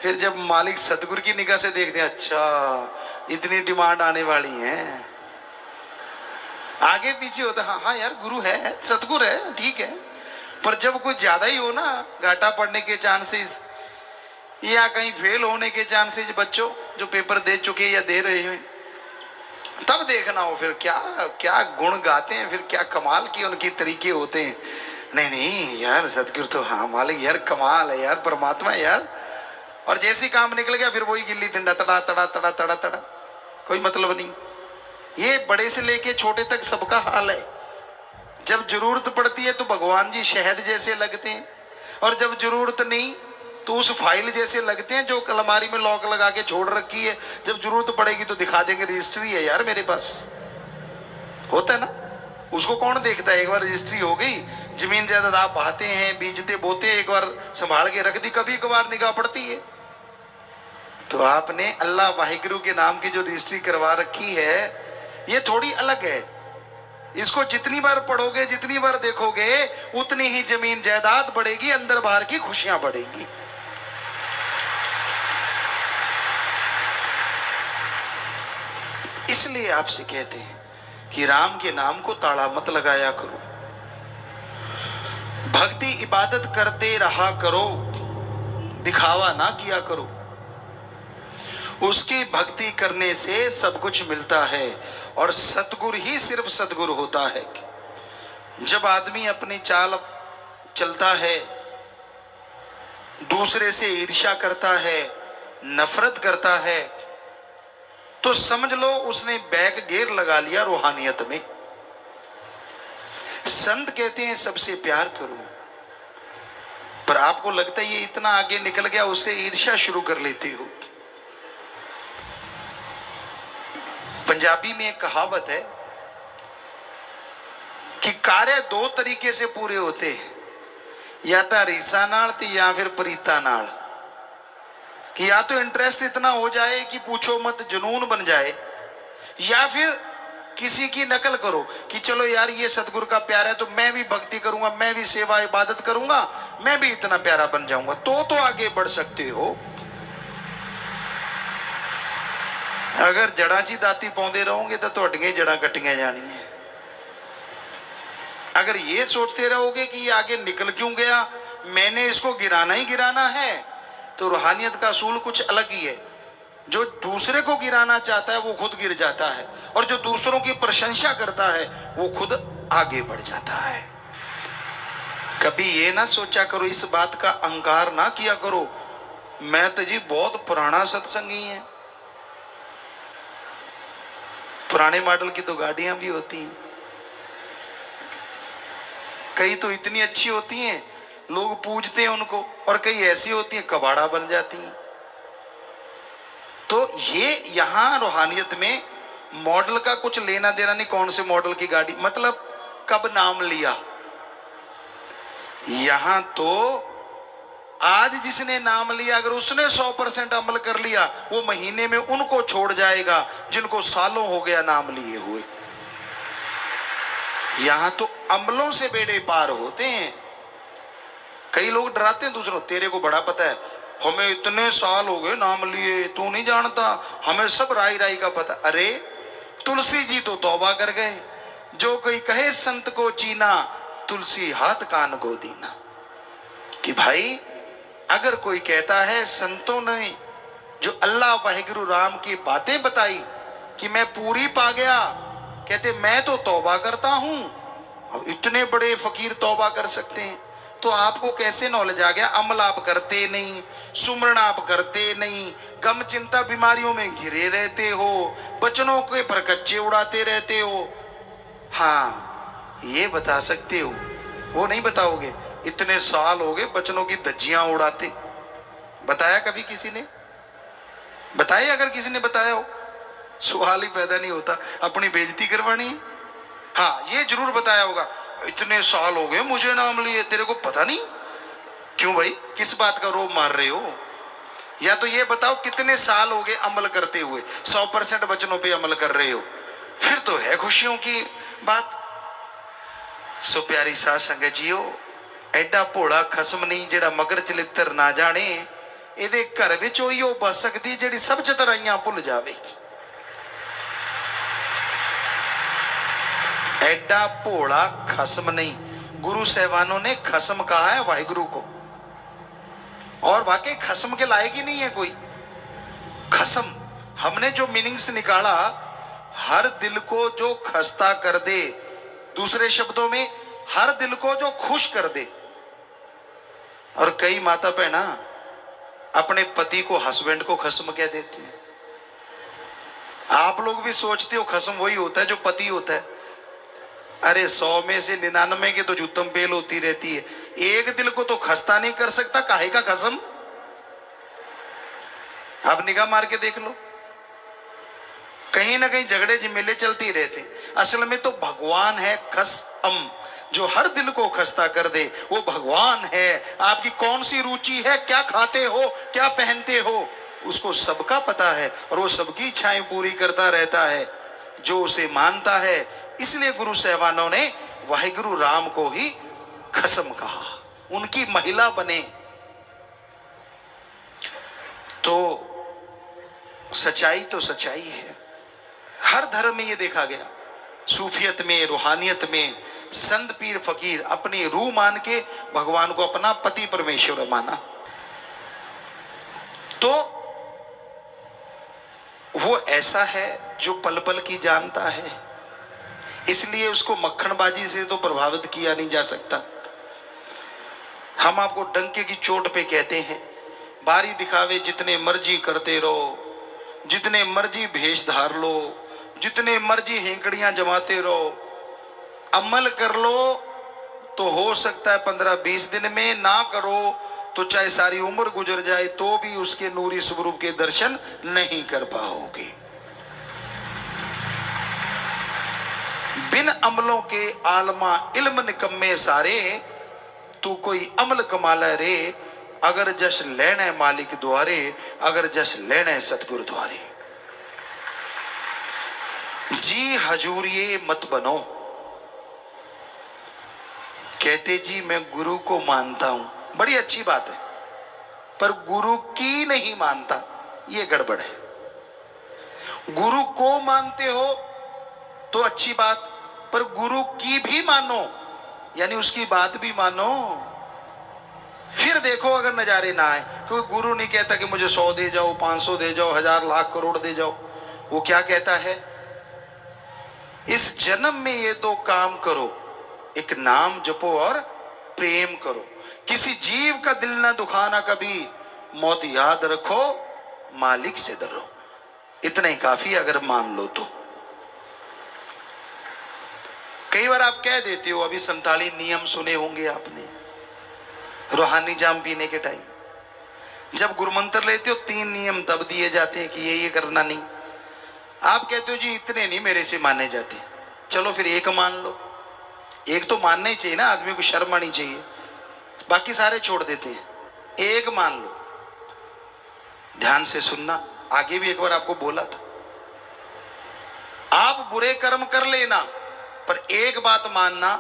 फिर जब मालिक सतगुरु की निगाह से देखते हैं, अच्छा इतनी डिमांड आने वाली है, आगे पीछे होता हाँ हाँ यार गुरु है, सतगुरु है, ठीक है। पर जब कुछ ज्यादा ही हो ना, घाटा पड़ने के चांसेस या कहीं फेल होने के चांसेस, बच्चों जो पेपर दे चुके या दे रहे हैं, तब देखना हो फिर क्या क्या गुण गाते हैं, फिर क्या कमाल की उनके तरीके होते हैं। नहीं नहीं यार सतगुरु तो हाँ मालिक यार कमाल है यार, परमात्मा है यार। और जैसे काम निकल गया फिर वही गिल्ली डंडा, तड़ा तड़ा तड़ा तड़ा तड़ा, कोई मतलब नहीं। ये बड़े से लेके छोटे तक सबका हाल है। जब जरूरत पड़ती है तो भगवान जी शहद जैसे लगते हैं, और जब जरूरत नहीं तो उस फाइल जैसे लगते हैं जो अलमारी में लॉक लगा के छोड़ रखी है, जब जरूरत पड़ेगी तो दिखा देंगे रजिस्ट्री है यार मेरे पास, होता है ना। उसको कौन देखता है, एक बार रजिस्ट्री हो गई, जमीन जायदाद आप बहाते हैं, बीजते बोते, एक बार संभाल के रख दी, कभी कभार निगाह पड़ती है। तो आपने अल्लाह वाहिगुरु के नाम की जो रजिस्ट्री करवा रखी है ये थोड़ी अलग है। इसको जितनी बार पढ़ोगे, जितनी बार देखोगे, उतनी ही जमीन जायदाद बढ़ेगी, अंदर बाहर की खुशियां बढ़ेंगी। इसलिए आपसे कहते हैं कि राम के नाम को ताड़ा मत लगाया करो, भक्ति इबादत करते रहा करो, दिखावा ना किया करो। उसकी भक्ति करने से सब कुछ मिलता है, और सतगुरु ही सिर्फ सतगुरु होता है। जब आदमी अपनी चाल चलता है, दूसरे से ईर्ष्या करता है, नफरत करता है, तो समझ लो उसने बैक गियर लगा लिया रूहानियत में। संत कहते हैं सबसे प्यार करो, पर आपको लगता है ये इतना आगे निकल गया, उससे ईर्ष्या शुरू कर लेते हो। पंजाबी में एक कहावत है कि कार्य 2 तरीके से पूरे होते हैं, या तो रीसा नाल या फिर प्रीता नाल। कि या तो इंटरेस्ट इतना हो जाए कि पूछो मत, जुनून बन जाए, या फिर किसी की नकल करो कि चलो यार ये सतगुरु का प्यार है तो मैं भी भक्ति करूंगा, मैं भी सेवा इबादत करूंगा, मैं भी इतना प्यारा बन जाऊंगा, तो आगे बढ़ सकते हो। अगर जड़ा ची दाती पाउंदे रहोगे तो तुहाडियां जड़ा कट्टियां जानियां। अगर ये सोचते रहोगे कि ये आगे निकल क्यों गया, मैंने इसको गिराना ही गिराना है, तो रूहानियत का असूल कुछ अलग ही है। जो दूसरे को गिराना चाहता है वो खुद गिर जाता है, और जो दूसरों की प्रशंसा करता है वो खुद आगे बढ़ जाता है। कभी ये ना सोचा करो, इस बात का अहंकार ना किया करो, मैं तो जी बहुत पुराना सत्संगी है। पुराने मॉडल की तो गाड़ियां भी होती हैं, कई तो इतनी अच्छी होती हैं लोग पूजते हैं उनको, और कई ऐसी होती हैं कबाड़ा बन जाती हैं। तो ये यहां रूहानियत में मॉडल का कुछ लेना देना नहीं, कौन से मॉडल की गाड़ी, मतलब कब नाम लिया। यहां तो आज जिसने नाम लिया अगर उसने 100% अमल कर लिया, वो महीने में उनको छोड़ जाएगा जिनको सालों हो गया नाम लिए हुए। यहां तो अमलों से बेड़े पार होते हैं। कई लोग डराते हैं दूसरों, तेरे को बड़ा पता है, हमें इतने साल हो गए नाम लिए, तू नहीं जानता, हमें सब राई राई का पता। अरे तुलसी जी तो तौबा कर गए, जो कोई कहे संत को चीना, तुलसी हाथ कान को दीना। कि भाई अगर कोई कहता है संतों ने जो अल्लाह वाहिगुरु राम की बातें बताई कि मैं पूरी पा गया, कहते मैं तो तौबा करता हूं, अब इतने बड़े फकीर तौबा कर सकते हैं, तो आपको कैसे नॉलेज आ गया? अमल आप करते नहीं, सुमरण आप करते नहीं, गम चिंता बीमारियों में घिरे रहते हो, बचनों के परकच्चे उड़ाते रहते हो। हाँ ये बता सकते हो, वो नहीं बताओगे इतने साल हो गए बचनों की धज्जियां उड़ाते। बताया कभी किसी ने? बताया? अगर किसी ने बताया हो सवाल ही पैदा नहीं होता, अपनी बेइज्जती करवानी है। हाँ ये जरूर बताया होगा, इतने साल हो गए मुझे नाम लिए, तेरे को पता नहीं? क्यों भाई, किस बात का रोब मार रहे हो? या तो ये बताओ कितने साल हो गए अमल करते हुए, 100% वचनों पे अमल कर रहे हो, फिर तो है खुशियों की बात। सो प्यारी साध संगत जीओ, एडा भोला खसम नहीं जेड़ा मगर चलित्र ना जाने, ਇਹਦੇ घर विच ਉਹੀ ਉਹ बस सकती ਜਿਹੜੀ सब चतुराइयां भुल जावे। एडा भोला खसम नहीं, गुरु साहबानों ने खसम कहा है वाहिगुरु को, और वाकई खसम के लायक ही नहीं है कोई। खसम हमने जो मीनिंग्स निकाला, हर दिल को जो खस्ता कर दे, दूसरे शब्दों में हर दिल को जो खुश कर दे। और कई माता बहना अपने पति को, हस्बैंड को खसम कह देते हैं। आप लोग भी सोचते हो खसम वही होता है जो पति होता है। अरे 100 में से 99 की तो जूतम पेल होती रहती है, एक दिल को तो खस्ता नहीं कर सकता, काहे का खसम? आप निगाह मार के देख लो, कहीं ना कहीं झगड़े झमेले चलते ही रहते। असल में तो भगवान है खसम, जो हर दिल को खस्ता कर दे, वो भगवान है। आपकी कौन सी रुचि है, क्या खाते हो, क्या पहनते हो, उसको सबका पता है, और वो सबकी इच्छाएं पूरी करता रहता है जो उसे मानता है। इसलिए गुरु साहबानों ने वाहिगुरु राम को ही खसम कहा, उनकी महिला बने। तो सच्चाई तो सच्चाई है, हर धर्म में ये देखा गया। सूफियत में, रूहानियत में संत पीर फकीर अपनी रूह मान के भगवान को अपना पति परमेश्वर माना, तो वो ऐसा है जो पल पल की जानता है। इसलिए उसको मक्खनबाजी से तो प्रभावित किया नहीं जा सकता। हम आपको डंके की चोट पे कहते हैं, बारी दिखावे जितने मर्जी करते रहो, जितने मर्जी भेष धार लो, जितने मर्जी हेंकड़ियां जमाते रहो, अमल कर लो तो हो सकता है 15-20 दिन में, ना करो तो चाहे सारी उम्र गुजर जाए तो भी उसके नूरी स्वरूप के दर्शन नहीं कर पाओगे। बिन अमलों के आलमा इल्म निकम्मे सारे, तू कोई अमल कमाला रे, अगर जश लेने मालिक द्वारे, अगर जश लेने सतगुरु द्वारे। जी हजूर ये मत बनो। कहते जी मैं गुरु को मानता हूं, बड़ी अच्छी बात है, पर गुरु की नहीं मानता, ये गड़बड़ है। गुरु को मानते हो तो अच्छी बात, पर गुरु की भी मानो, यानी उसकी बात भी मानो, फिर देखो अगर नजारे ना आए। क्योंकि गुरु नहीं कहता कि मुझे 100 दे जाओ, 500 दे जाओ, 1000 लाख करोड़ दे जाओ। वो क्या कहता है, इस जन्म में ये 2 काम करो, एक नाम जपो और प्रेम करो। किसी जीव का दिल ना दुखाना कभी, मौत याद रखो, मालिक से डरो। इतना ही काफी अगर मान लो तो। कई बार आप कह देते हो, अभी 47 नियम सुने होंगे आपने रूहानी जाम पीने के टाइम। जब गुरुमंत्र लेते हो 3 नियम तब दिए जाते हैं कि ये करना नहीं। आप कहते हो जी इतने नहीं मेरे से माने जाते, चलो फिर एक मान लो। एक तो मानना ही चाहिए ना, आदमी को शर्म आनी चाहिए, बाकी सारे छोड़ देते हैं। एक मान लो, ध्यान से सुनना, आगे भी एक बार आपको बोला था, आप बुरे कर्म कर लेना, पर एक बात मानना,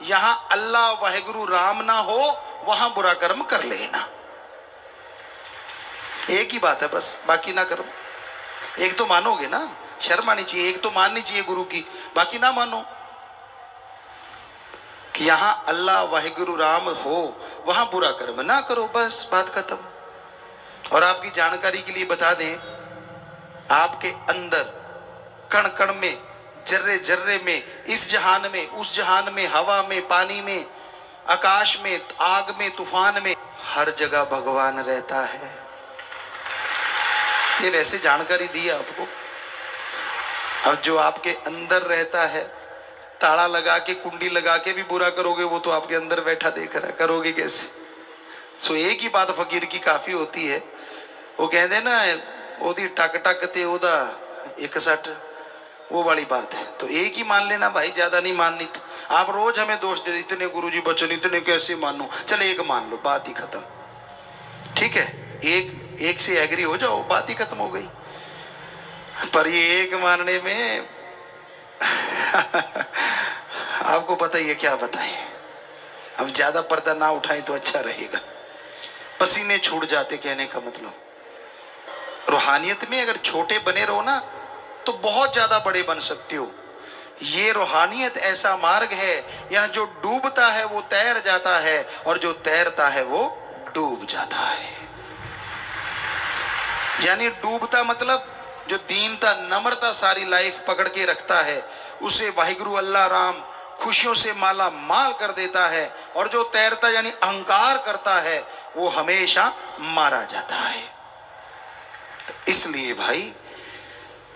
यहां अल्लाह वाहिगुरु राम ना हो, वहां बुरा कर्म कर लेना। एक ही बात है बस, बाकी ना करो। एक तो मानोगे ना, शर्म आनी चाहिए, एक तो माननी चाहिए गुरु की, बाकी ना मानो। कि यहां अल्लाह वाहिगुरु राम हो, वहां बुरा कर्म ना करो, बस बात खत्म। और आपकी जानकारी के लिए बता दें, आपके अंदर कण कण में, जर्रे जर्रे में, इस जहान में, उस जहान में, हवा में, पानी में, आकाश में, आग में, तूफान में, हर जगह भगवान रहता है। ये वैसे जानकारी दी आपको। अब जो आपके अंदर रहता है, ताला लगा के, कुंडी लगा के भी बुरा करोगे, वो तो आपके अंदर बैठा देख रहा है, करोगे कैसे। सो एक ही बात फकीर की काफी होती है। वो कहते ना, ओदी टक टक ते ओदा 61, वो वाली बात है। तो एक ही मान लेना भाई, ज्यादा नहीं माननी। तो आप रोज हमें दोष दे, इतने गुरुजी बचन, इतने कैसे मानूं, चले एक मान लो, बात ही खत्म। ठीक है, एक से एग्री हो जाओ, बात ही खत्म हो गई। पर ये एक मानने में आपको पता ही है क्या बताएं। अब ज्यादा पर्दा ना उठाएं तो अच्छा रहेगा, पसीने छूट जाते, कहने का मतलब। रूहानियत में अगर छोटे बने रहो ना, तो बहुत ज्यादा बड़े बन सकते हो। ये रूहानियत ऐसा मार्ग है, यहां जो डूबता है वो तैर जाता है, और जो तैरता है वो डूब जाता है। यानी डूबता मतलब जो दीनता, नम्रता सारी लाइफ पकड़ के रखता है, उसे वाहिगुरु अल्लाह राम खुशियों से माला माल कर देता है। और जो तैरता यानी अहंकार करता है, वो हमेशा मारा जाता है। तो इसलिए भाई,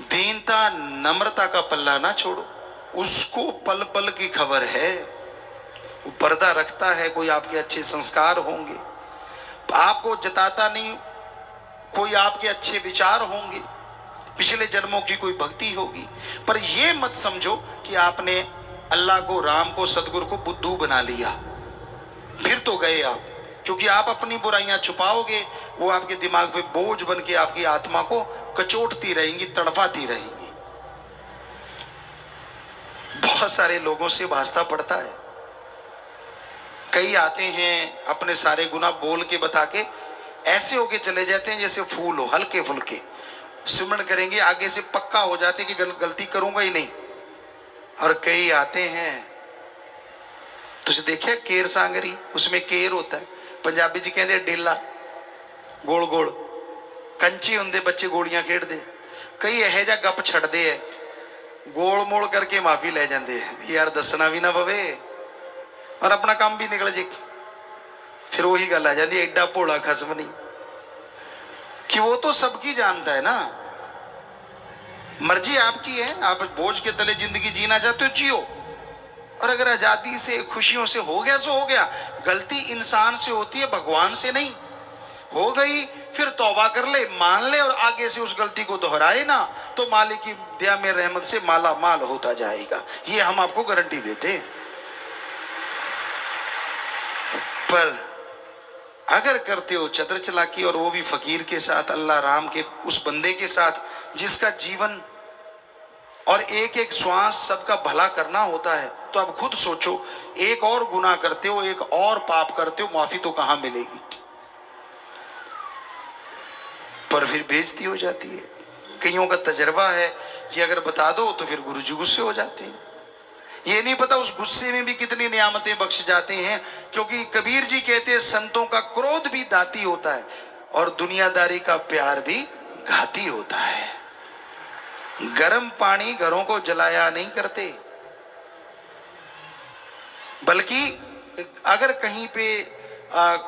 दीनता, नम्रता का पल्ला ना छोड़ो। उसको पल पल की खबर है, वो पर्दा रखता है। कोई आपके अच्छे संस्कार होंगे, आपको जताता नहीं, कोई आपके अच्छे विचार होंगे, पिछले जन्मों की कोई भक्ति होगी, पर यह मत समझो कि आपने अल्लाह को, राम को, सदगुरु को बुद्धू बना लिया, फिर तो गए आप। क्योंकि आप अपनी बुराइयां छुपाओगे, वो आपके दिमाग पे बोझ बन के आपकी आत्मा को कचोटती रहेंगी, तड़पाती रहेंगी। बहुत सारे लोगों से वास्ता पड़ता है। कई आते हैं, अपने सारे गुनाह बोल के बता के ऐसे होके चले जाते हैं जैसे फूल हो, हल्के फुल्के सुमन करेंगे, आगे से पक्का हो जाते कि गलती करूंगा ही नहीं। और कई आते हैं, तुझे देखिए केर सांगरी, उसमें केर होता है, पंजाबी जी कहते डेला, गोल गोल कंची होंगे, बच्चे गोलियां खेडते। कई यह जा गप छड़ते है, गोल मोल करके माफी ले जाते हैं, यार दसना भी ना पवे और अपना काम भी निकल जे। फिर वही गल आ जाती, एडा भोला खसम नहीं, कि वो तो सबकी जानता है ना। मर्जी आपकी है, आप बोझ के तले जिंदगी जीना चाहते हो, जियो। और अगर आजादी से, खुशियों से हो गया सो हो गया। गलती इंसान से होती है, भगवान से नहीं। हो गई, फिर तौबा कर ले, मान ले, और आगे से उस गलती को दोहराए ना, तो मालिक की दया में, रहमत से माला माल होता जाएगा। ये हम आपको गारंटी देते हैं। पर अगर करते हो चतर चलाकी, और वो भी फकीर के साथ, अल्लाह राम के उस बंदे के साथ जिसका जीवन और एक एक श्वास सबका भला करना होता है। तो अब खुद सोचो, एक और गुनाह करते हो, एक और पाप करते हो, माफी तो कहां मिलेगी? पर फिर बेइज्जती हो जाती है। कईयों का तजर्बा है कि अगर बता दो तो फिर गुरुजी गुस्से हो जाते हैं। ये नहीं पता उस गुस्से में भी कितनी नियामतें बख्श जाते हैं, क्योंकि कबीर जी कहते हैं संतों का क्रोध भी दाती होता है और दुनियादारी का प्यार भी घाती होता है। गर्म पानी घरों को जलाया नहीं करते, बल्कि अगर कहीं पे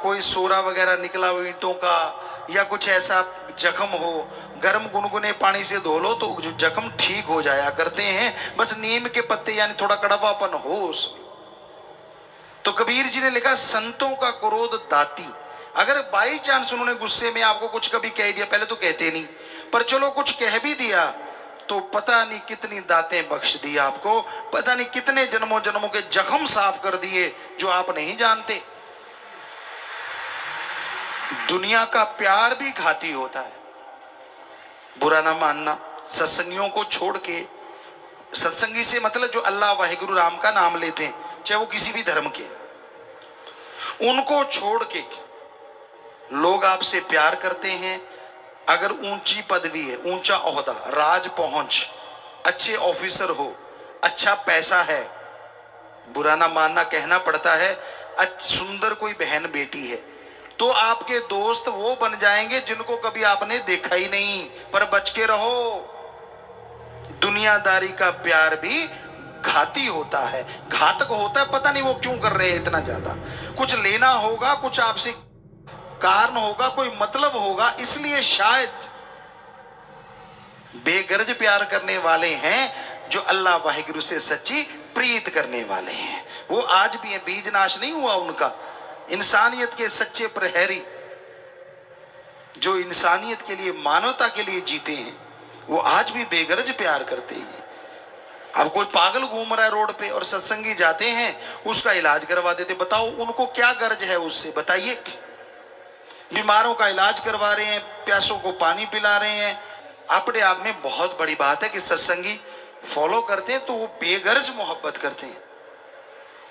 कोई सोरा वगैरह निकला हो ईंटों का या कुछ ऐसा जख्म हो, गर्म गुनगुने पानी से धो लो तो जो जख्म ठीक हो जाया करते हैं। बस नीम के पत्ते यानी थोड़ा कड़वापन हो उसमें। तो कबीर जी ने लिखा संतों का क्रोध दाती। अगर बाई चांस उन्होंने गुस्से में आपको कुछ कभी कह दिया, पहले तो कहते नहीं, पर चलो कुछ कह भी दिया, तो पता नहीं कितनी दातें बख्श दी आपको, पता नहीं कितने जन्मों जन्मों के जख्म साफ कर दिए जो आप नहीं जानते। दुनिया का प्यार भी घाती होता है, बुरा ना मानना। सत्संगियों को छोड़ के, सत्संगी से मतलब जो अल्लाह वाहिगुरु राम का नाम लेते हैं, चाहे वो किसी भी धर्म के, उनको छोड़ के लोग आपसे प्यार करते हैं। अगर ऊंची पदवी है, ऊंचा ओहदा, राज पहुंच, अच्छे ऑफिसर हो, अच्छा पैसा है, बुरा ना मानना, कहना पड़ता है, सुंदर कोई बहन बेटी है, तो आपके दोस्त वो बन जाएंगे जिनको कभी आपने देखा ही नहीं। पर बच के रहो, दुनियादारी का प्यार भी घाती होता है, घातक होता है। पता नहीं वो क्यों कर रहे हैं इतना ज्यादा। कुछ लेना होगा, कुछ आपसे कारण होगा, कोई मतलब होगा, इसलिए शायद। बेगर्ज प्यार करने वाले हैं जो अल्लाह वाहिगुरु से सच्ची प्रीत करने वाले हैं, वो आज भी हैं, बीज नाश नहीं हुआ उनका। इंसानियत के सच्चे प्रहरी जो इंसानियत के लिए, मानवता के लिए जीते हैं, वो आज भी बेगर्ज प्यार करते हैं। अब कोई पागल घूम रहा है रोड पे और सत्संगी जाते हैं, उसका इलाज करवा देते। बताओ उनको क्या गर्ज है उससे, बताइए। बीमारों का इलाज करवा रहे हैं, प्यासों को पानी पिला रहे हैं। अपने आप में बहुत बड़ी बात है कि सत्संगी फॉलो करते हैं तो वो बेगर्ज मोहब्बत करते हैं।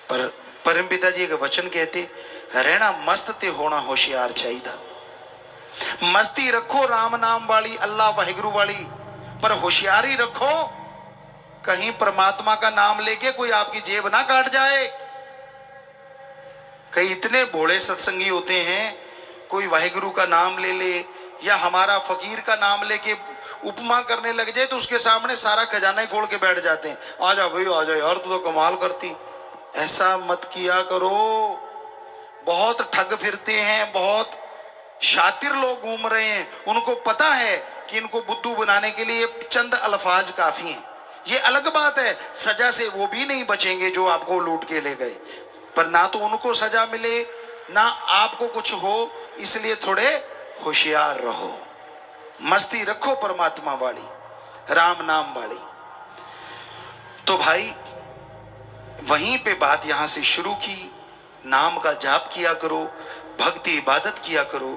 पर परम पिता जी एक वचन कहते, रहना मस्त ते होना होशियार चाहिए। मस्ती रखो राम नाम वाली, अल्लाह वाहिगुरु वाली, पर होशियारी रखो कहीं परमात्मा का नाम लेके कोई आपकी जेब ना काट जाए। कई इतने भोले सत्संगी होते हैं, कोई वाहिगुरु का नाम ले ले या हमारा फकीर का नाम लेके उपमा करने लग जाए तो उसके सामने सारा खजाना ही खोल के बैठ जाते हैं। आ जा भाई आ जा यार, तो कमाल करती। ऐसा मत किया करो। बहुत ठग फिरते हैं, बहुत शातिर लोग घूम रहे हैं, उनको पता है कि इनको बुद्धू बनाने के लिए चंद अल्फाज काफी हैं। ये अलग बात है, सजा से वो भी नहीं बचेंगे जो आपको लूट के ले गए, पर ना तो उनको सजा मिले ना आपको कुछ हो, इसलिए थोड़े होशियार रहो। मस्ती रखो परमात्मा वाली, राम नाम वाली। तो भाई वहीं पे बात यहां से शुरू की, नाम का जाप किया करो, भक्ति इबादत किया करो,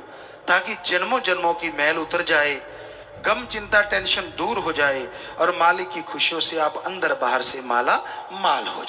ताकि जन्मों जन्मों की मैल उतर जाए, गम चिंता टेंशन दूर हो जाए और मालिक की खुशियों से आप अंदर बाहर से माला माल हो जाए।